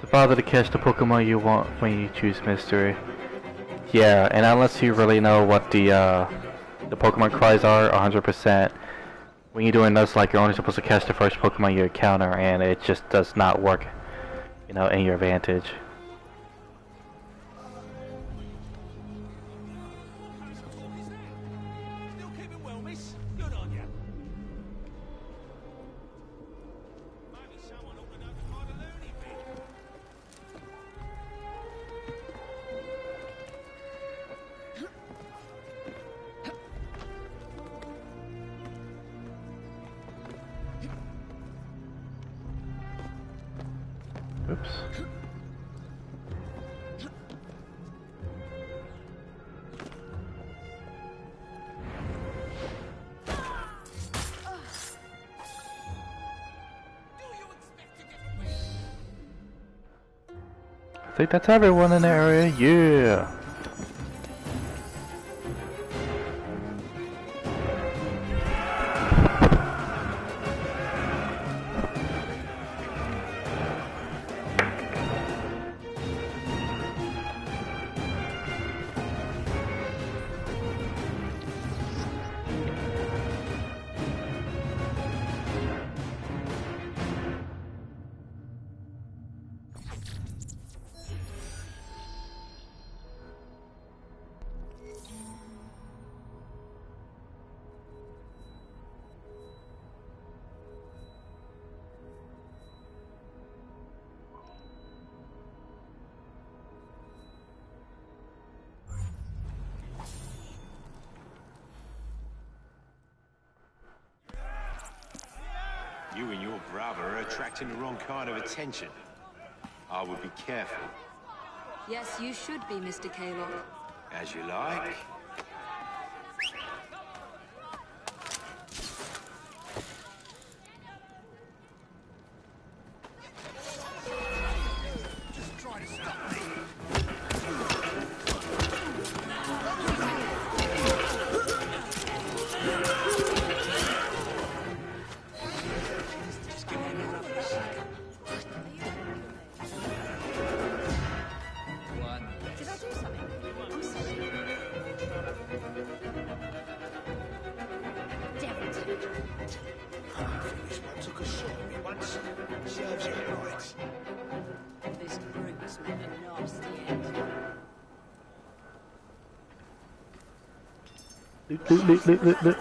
To bother to catch the Pokemon you want when you choose mystery. Yeah, and unless you really know what the Pokemon cries are 100%, when you're doing this, like, you're only supposed to catch the first Pokemon you encounter, and it just does not work, you know, in your advantage. Still keeping well, miss? Good on ya. Maybe someone ought to notify the loony bin. Oops. I think that's everyone in the area. Yeah. You and your brother are attracting the wrong kind of attention. I would be careful. Yes, you should be, Mr. Kaloff. As you like. This one took a shot at me once. Serves you right. This brute's met a nasty end. Loot.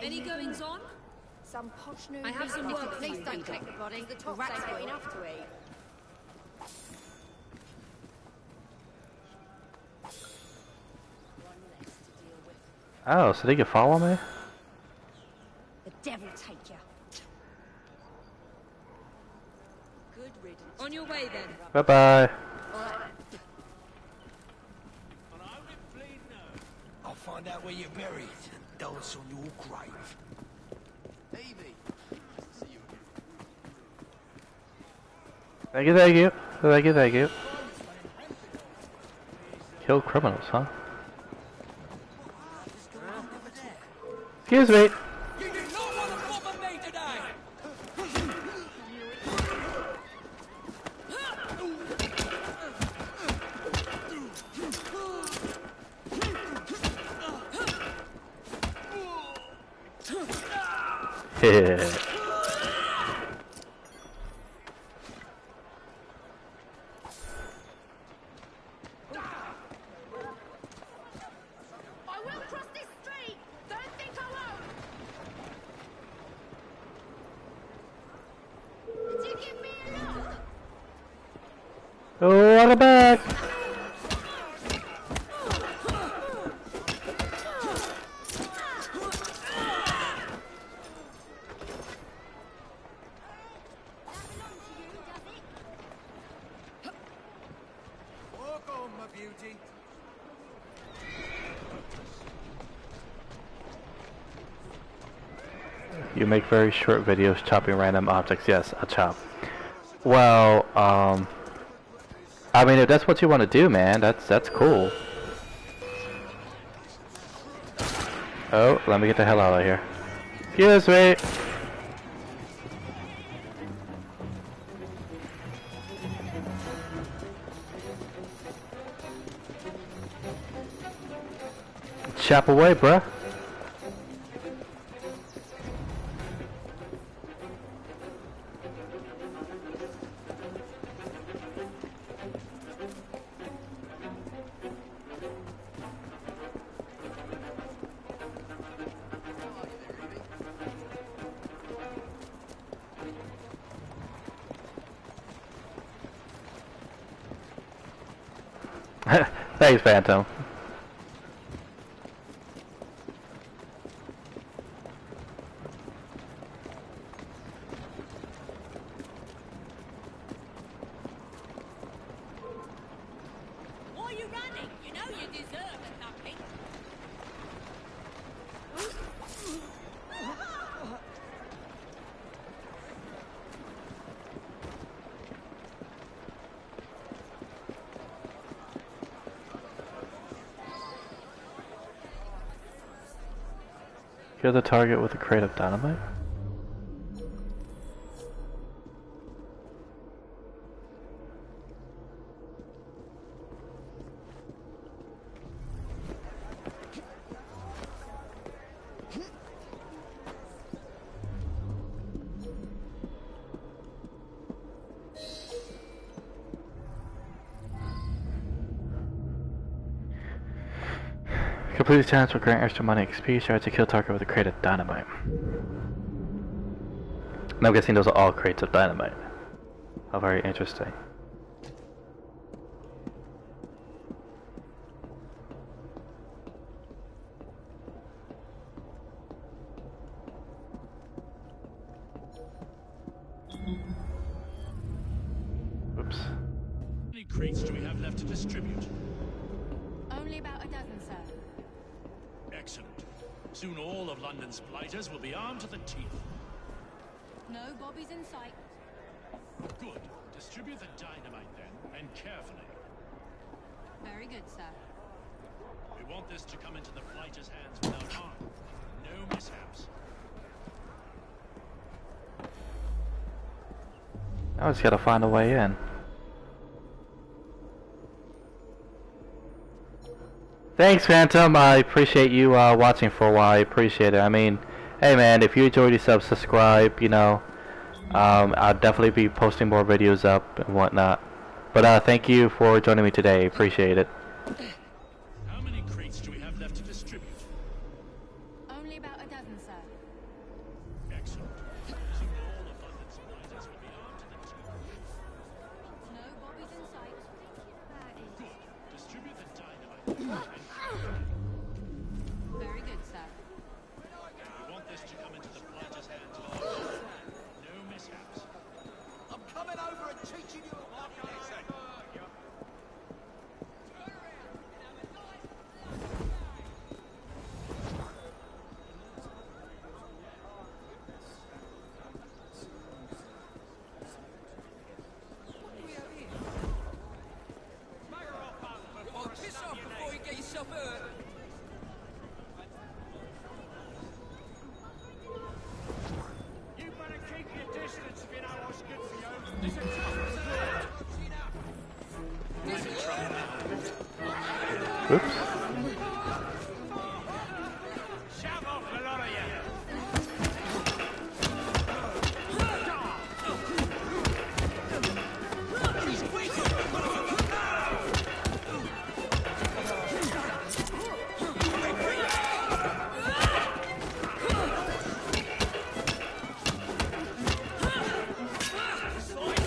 Any goings on? Some posh new I have some work for Please you, don't Peter. collect the body. The The rats rats got will. enough to eat. Oh, so they can follow me? The devil take you. Good riddance. On your way then. Bye-bye. I'll find out where you're buried and dance on your grave. Evie. Nice to see you again. Thank you. Kill criminals, huh? Excuse me. You do not want to bother me today! Yeah. I will cross this street. Don't think I won't. Did you give me a look? Oh, what a back. Walk on, my beauty. You make very short videos chopping random objects. Yes, I chop. Well, I mean, if that's what you want to do, man, that's cool. Oh, let me get the hell out of here. Excuse me. Chop away, bruh. Thanks, Phantom. Why are you running? You know you deserve a thumping. Kill the target with a crate of dynamite. Complete the challenge will grant extra money XP. Try to kill target with a crate of dynamite. And I'm guessing those are all crates of dynamite. How very interesting. Oops. How many crates do we have left to distribute? Only about a dozen, sir. Excellent. Soon all of London's blighters will be armed to the teeth. No bobbies in sight. Good. Distribute the dynamite then, and carefully. Very good, sir. We want this to come into the blighters' hands without harm. No mishaps. I just gotta find a way in. Thanks, Phantom. I appreciate you watching for a while. I appreciate it. I mean, hey man, if you enjoyed yourself, subscribe. You know, I'll definitely be posting more videos up and whatnot. But thank you for joining me today. Appreciate it. How many crates do we have left to distribute? Only about a dozen, sir. Excellent. Soon all of London's suppliers will be armed to the teeth. No bobbies in sight. Good. Distribute the dynamite. Very good, sir. We want this to come into the blighter's hands fast. No mishaps. I'm coming over and teaching you a market lesson. Oh, piss off before you get yourself hurt. You better keep your distance if you know what's good for you. There's a trouble, sir. Oops. Shove off, a lot of you.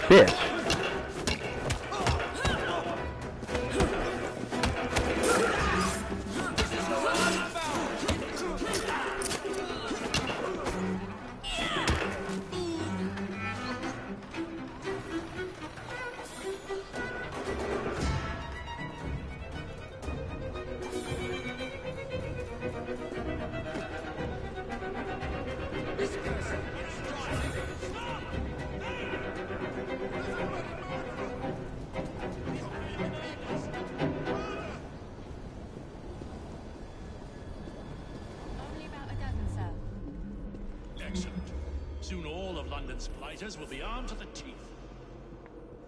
Bitch. Only about a dozen, sir. Excellent. Soon all of London's blighters will be armed to the teeth.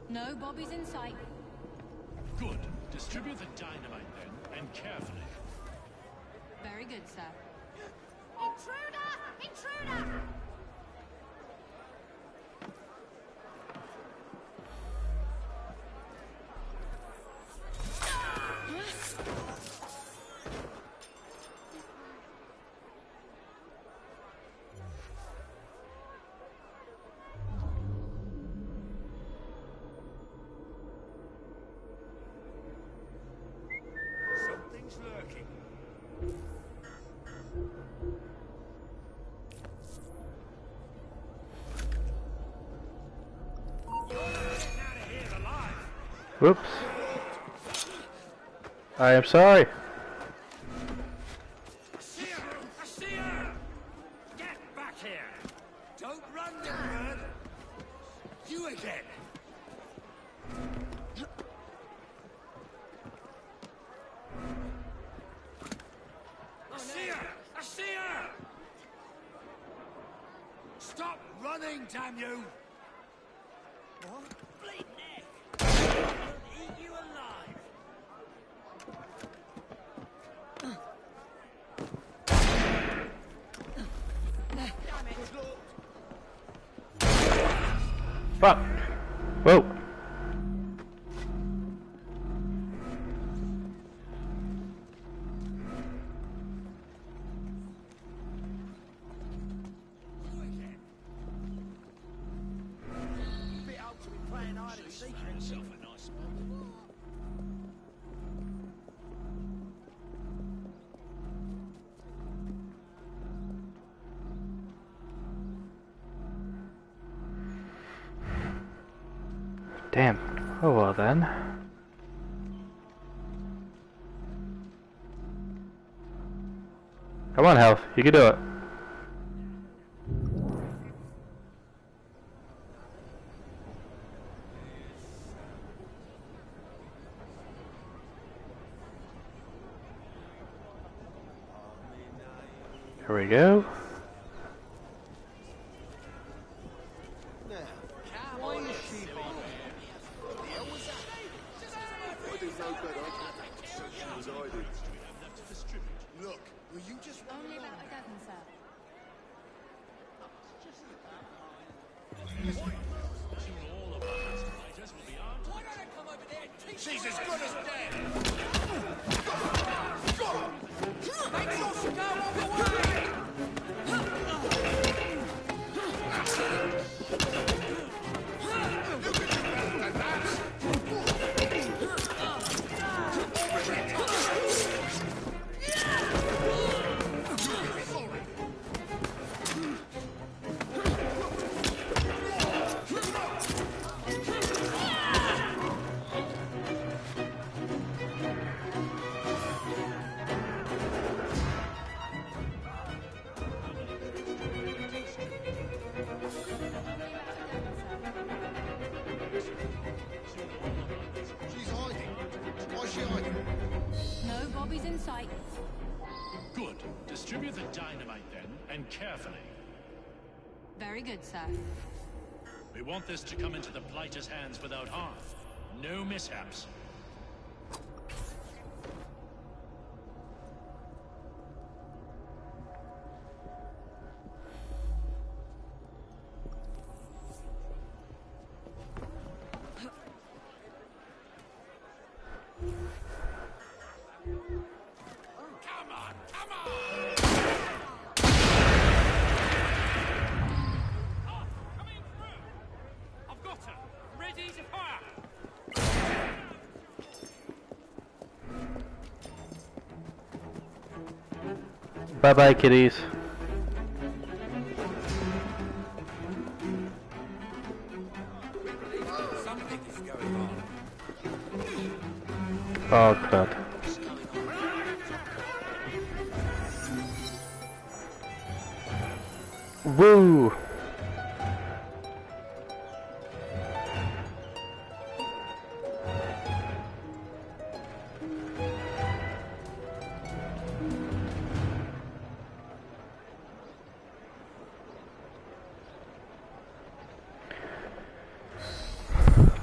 No bobbies in sight. Good. Distribute the dynamite then, and carefully. Very good, sir. Intruder! Intruder! Something's lurking. You're not getting out of here alive. Whoops. I am sorry. I see her! I see her! Get back here! Don't run, little bird! You again! I see her! I see her! Stop running, damn you! What? Bleed neck! I'll eat you alive! Fuck. Whoa. Bit old to be playing hide and seek. Yourself a nice spot. Damn. Oh well then. Come on, Health. You can do it. Here we go. Now, why is she being What the hell was that? I didn't know better. So she was hiding. She's as good as dead. Make sure she go all the way. She's hiding. Why's she hiding? No bobbies in sight. Good. Distribute the dynamite then, and carefully. Very good, sir. We want this to come into the blighter's hands without harm. No mishaps. Bye bye, kitties. Something is going on. Oh, crud. Woo!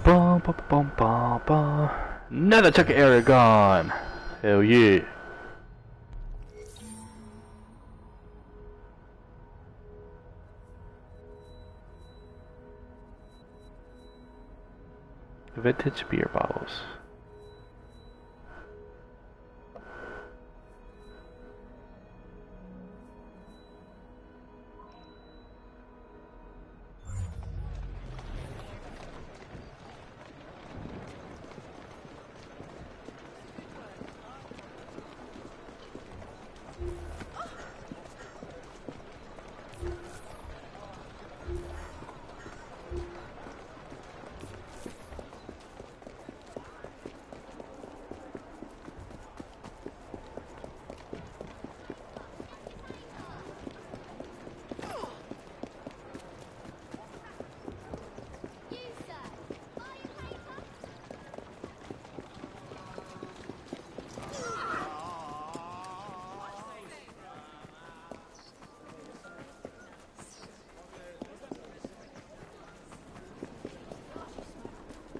Bum, bum, bum, bum, bum. Another chuck of Aragon. Hell yeah. Vintage beer bottles.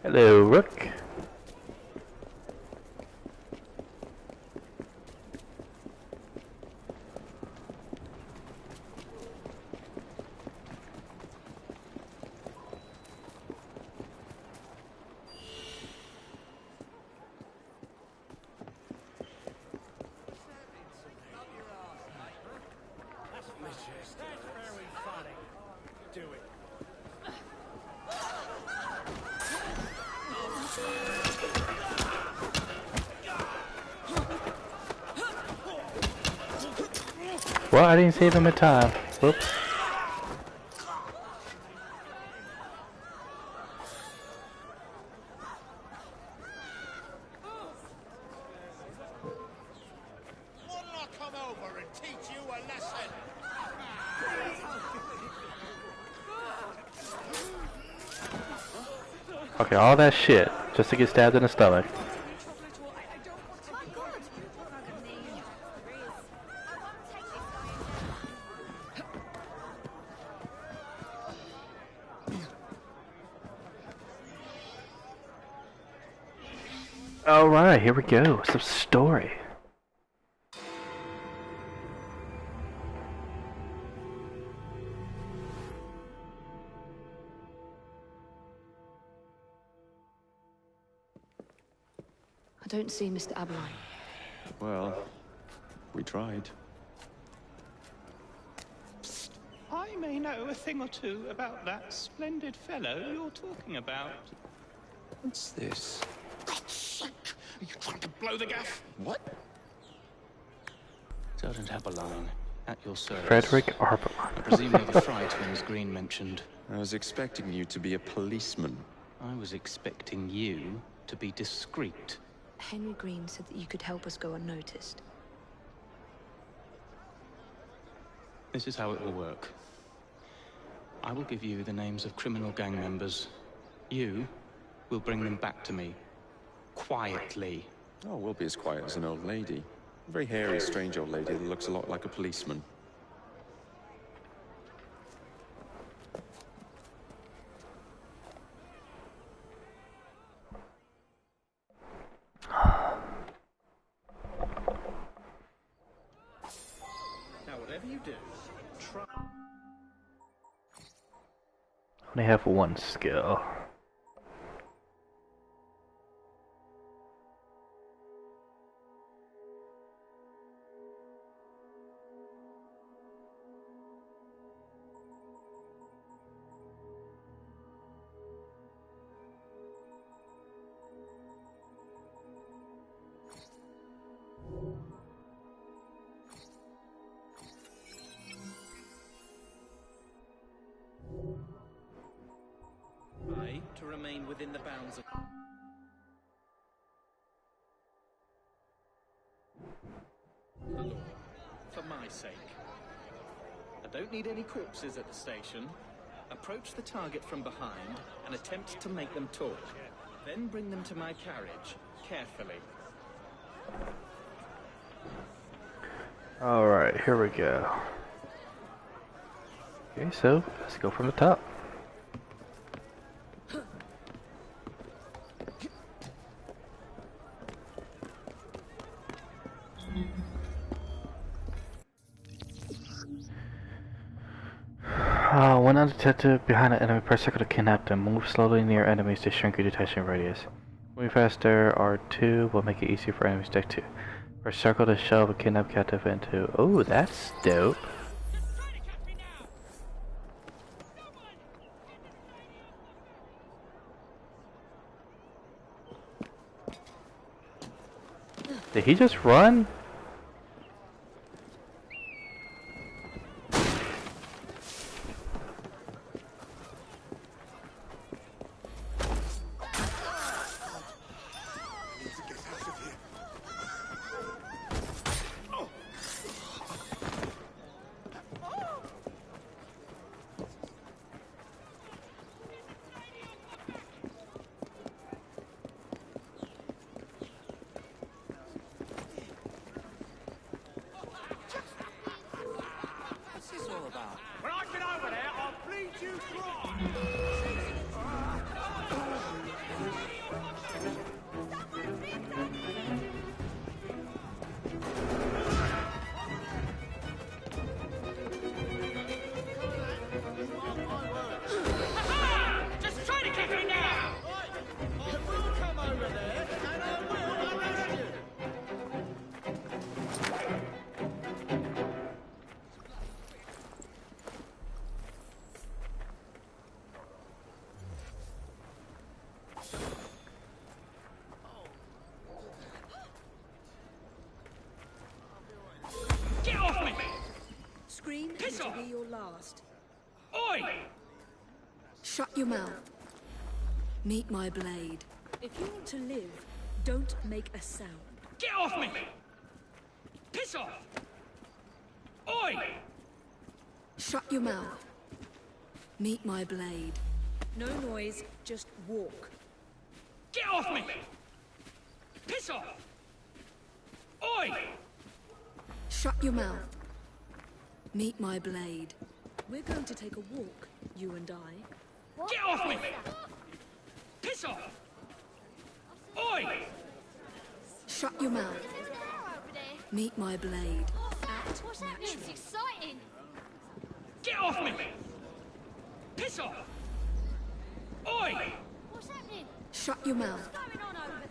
Hello, Rook. Well, I didn't save him in time. Whoops. Wouldn't I come over and teach you a lesson? Okay, all that shit just to get stabbed in the stomach. Alright, here we go. Some story. don't see Mr. Aberline. Well, we tried. I may know a thing or two about that splendid fellow you're talking about. What's this? God's sake! Are you trying to blow the gaff? What? Sergeant Aberline, at your service. Frederick Aberline. I presume you're the fright who was Green mentioned. I was expecting you to be a policeman. I was expecting you to be discreet. Henry Green said that you could help us go unnoticed. This is how it will work. I will give you the names of criminal gang members. You will bring them back to me. Quietly. Oh, we'll be as quiet as an old lady. A very hairy, strange old lady that looks a lot like a policeman. Now, whatever you do, try... Only have one skill. to remain within the bounds of... the law, for my sake. I don't need any corpses at the station. Approach the target from behind and attempt to make them talk. Then bring them to my carriage, carefully. Alright, here we go. Okay, so let's go from the top. When undetected behind an enemy, press circle to kidnap them. Move slowly near enemies to shrink your detection radius. Moving faster, R2 will make it easier for enemies to detect too. Press circle to shove a kidnapped captive into... Oh, that's dope. Did he just run? Scream and it'll be your last. Oi! Shut your mouth. Meet my blade. If you want to live, don't make a sound. Get off me! Piss off! Oi! Shut your mouth. Meet my blade. No noise, just walk. Get off me! Piss off! Oi! Shut your mouth. Meet my blade. We're going to take a walk, you and I. Get off me! Piss off! Oi! Shut your mouth. Meet my blade. Act What's happening? It's exciting. Get off me! Piss off! Oi! What's happening? Shut your mouth.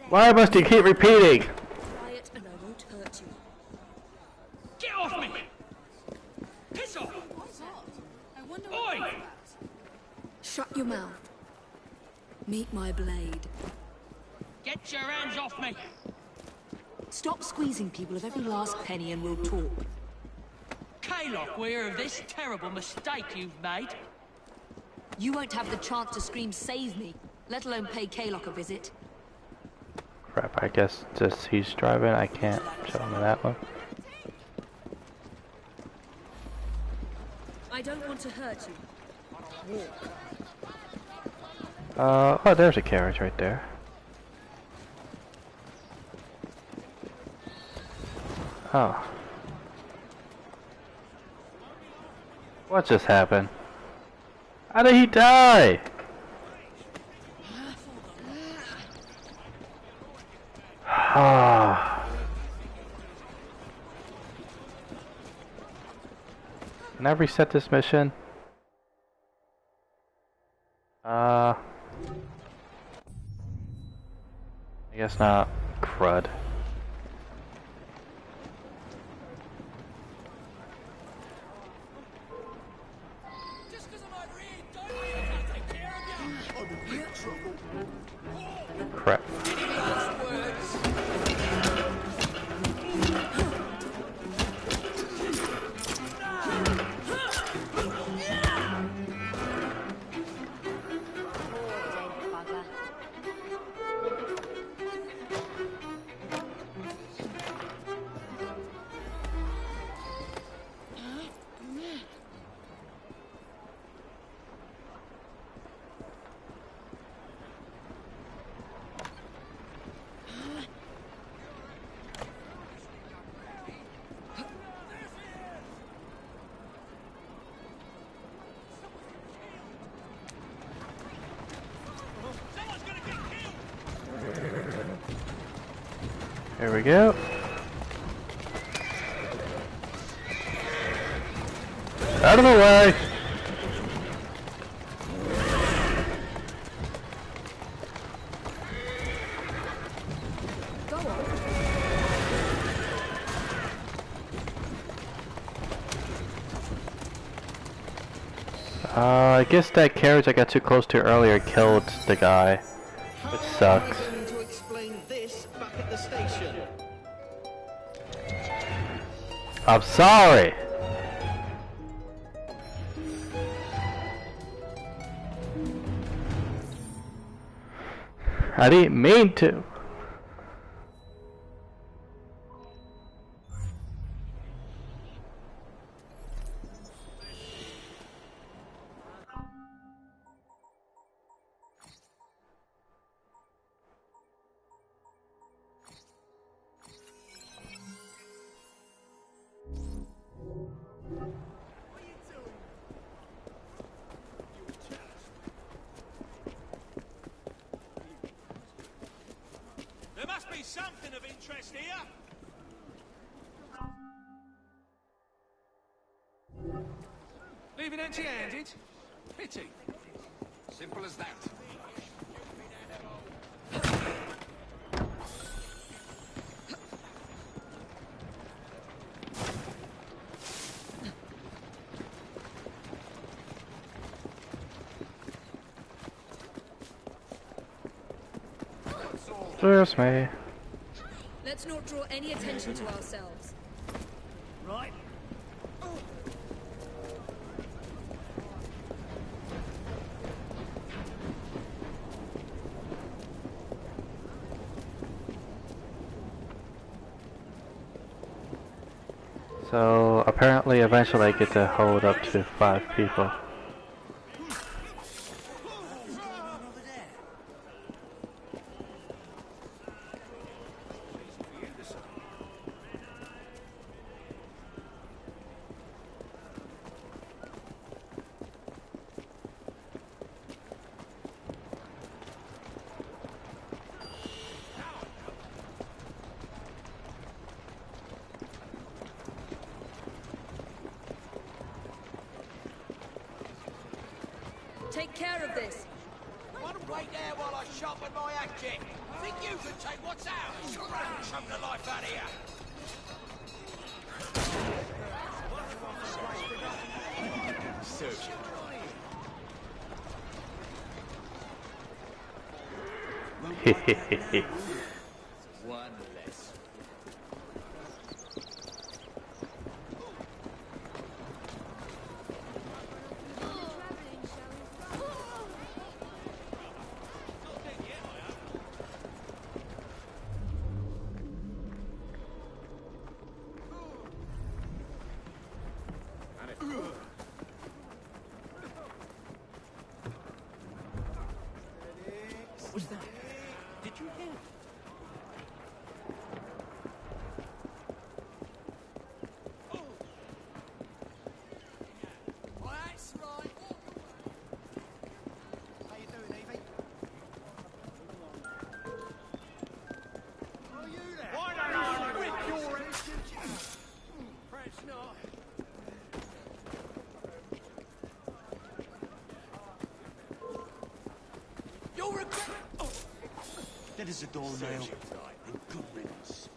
Why must you keep repeating? Quiet and I won't hurt you. Get off me! Piss off! I wonder Oi! Shut your mouth. Meet my blade. Get your hands off me! Stop squeezing people of every last penny and we'll talk. Kaylock, we hear of this terrible mistake you've made. You won't have the chance to scream save me, let alone pay Kaylock a visit. Crap, I guess just he's driving. I can't show him that one. I don't want to hurt you. Oh, Walk. there's a carriage right there. Oh. What just happened? How did he die? Ah. Can I reset this mission? I guess not. Crud. Crap. Here we go. Out of the way! I guess that carriage I got too close to earlier killed the guy, which sucks. To explain this back at the station. I'm sorry! I didn't mean to. There must be something of interest here. Leaving empty-handed? Pity. Simple as that. There's me. Let's not draw any attention to ourselves. Right. So apparently eventually I get to hold up to 5 people. Take care of this. Wait there while I sharpen my hatchet. Think you can take what's ours? Choke the life out of you. Serves you. One less. What's that? Did you hear? That's right. How you doing, Evie? Are you there? Why don't I With rip your your Perhaps not. You'll regret. That is a dull nail. And good riddance.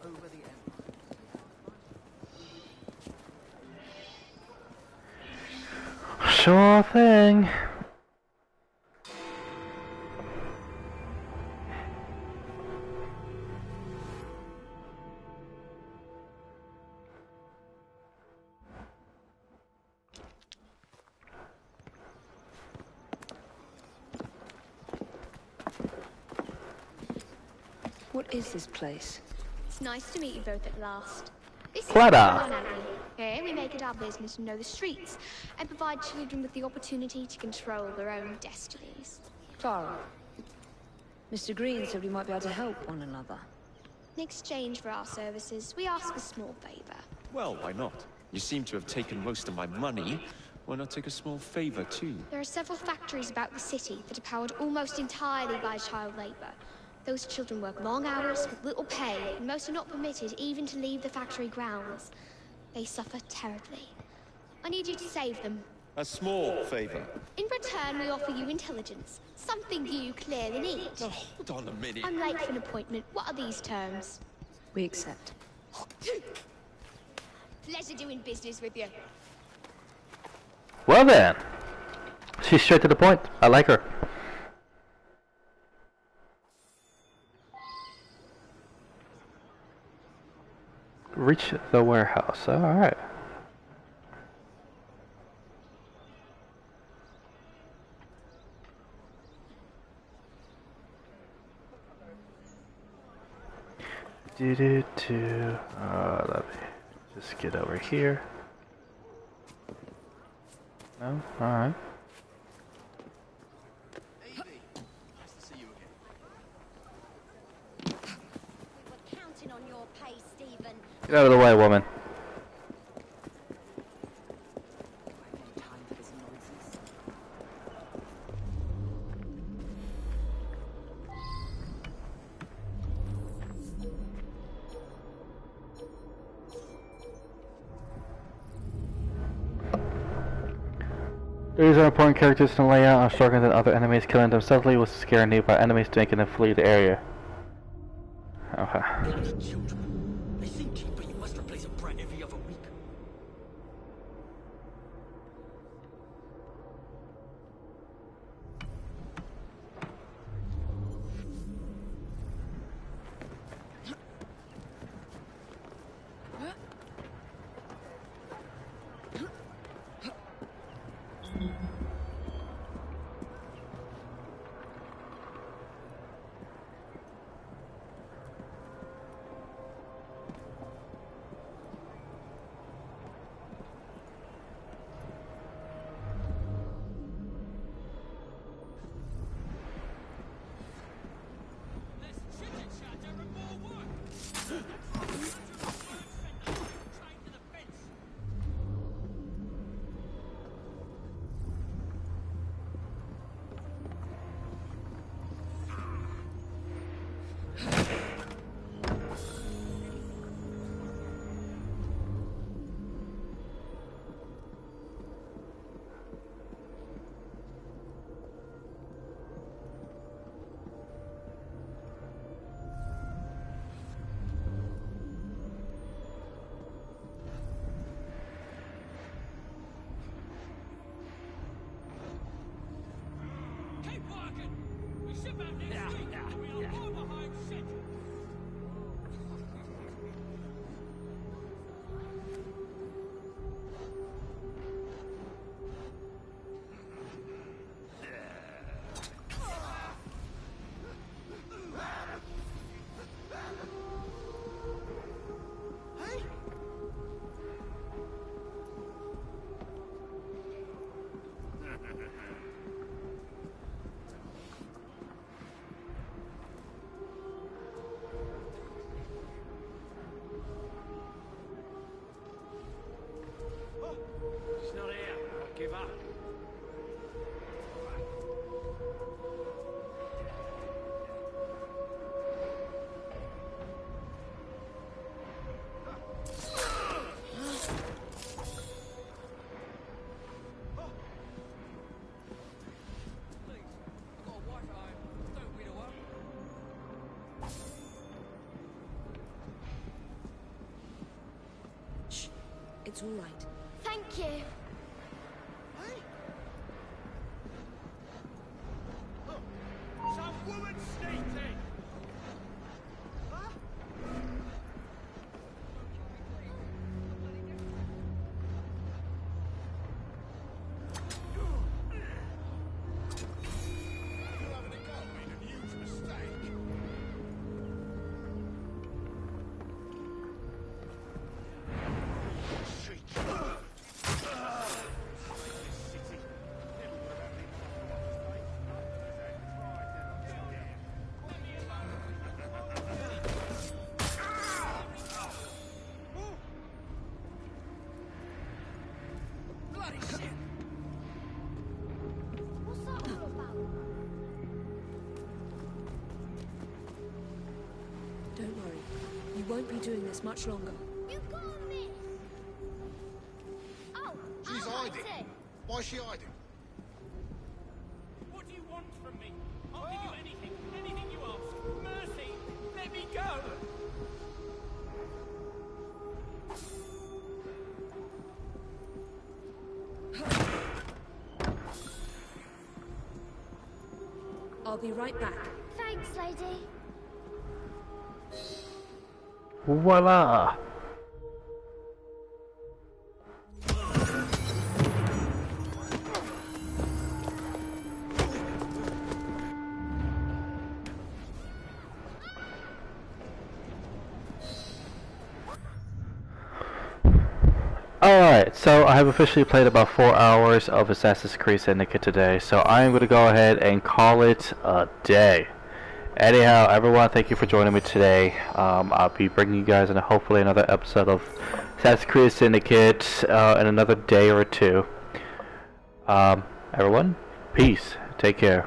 All over the empire. Sure thing. What is this place? It's nice to meet you both at last. This is Clara. One Avenue. Here we make it our business to know the streets and provide children with the opportunity to control their own destinies. Clara. Mr. Green said we might be able to help one another. In exchange for our services, we ask a small favor. Well, why not? You seem to have taken most of my money. Why not take a small favor, too? There are several factories about the city that are powered almost entirely by child labor. Those children work long hours with little pay, and most are not permitted even to leave the factory grounds. They suffer terribly. I need you to save them. A small favor. In return, we offer you intelligence, something you clearly need. Now, hold on a minute. I'm late for an appointment. What are these terms? We accept. Pleasure doing business with you. Well then. She's straight to the point. I like her. Reach the warehouse. Alright. Let me just get over here. No? Alright. Evie, nice to see you again. We're counting on your pay, Stephen. Get out of the way, woman. These are important characters in the layout, are stronger than other enemies. Killing them subtly will scare nearby enemies, making them flee the area. Okay. Children. They seem cheap, but you must replace a brat every other week. She's not here. I give up. Shh. It's all right. Thank you. Some woman sneaking! You're having a go at me, a huge mistake. Bloody shit! What's that all about? Don't worry. You won't be doing this much longer. You got me! Oh, She's I'll hiding. take it. Why's she hiding? What do you want from me? I'll give you anything, anything you ask. Mercy, let me go! I'll be right back. Thanks, lady. Voila! Alright, so I have officially played about 4 hours of Assassin's Creed Syndicate today, so I am going to go ahead and call it a day. Anyhow, everyone, thank you for joining me today. I'll be bringing you guys in hopefully another episode of Assassin's Creed Syndicate in another day or two. Everyone, peace. Take care.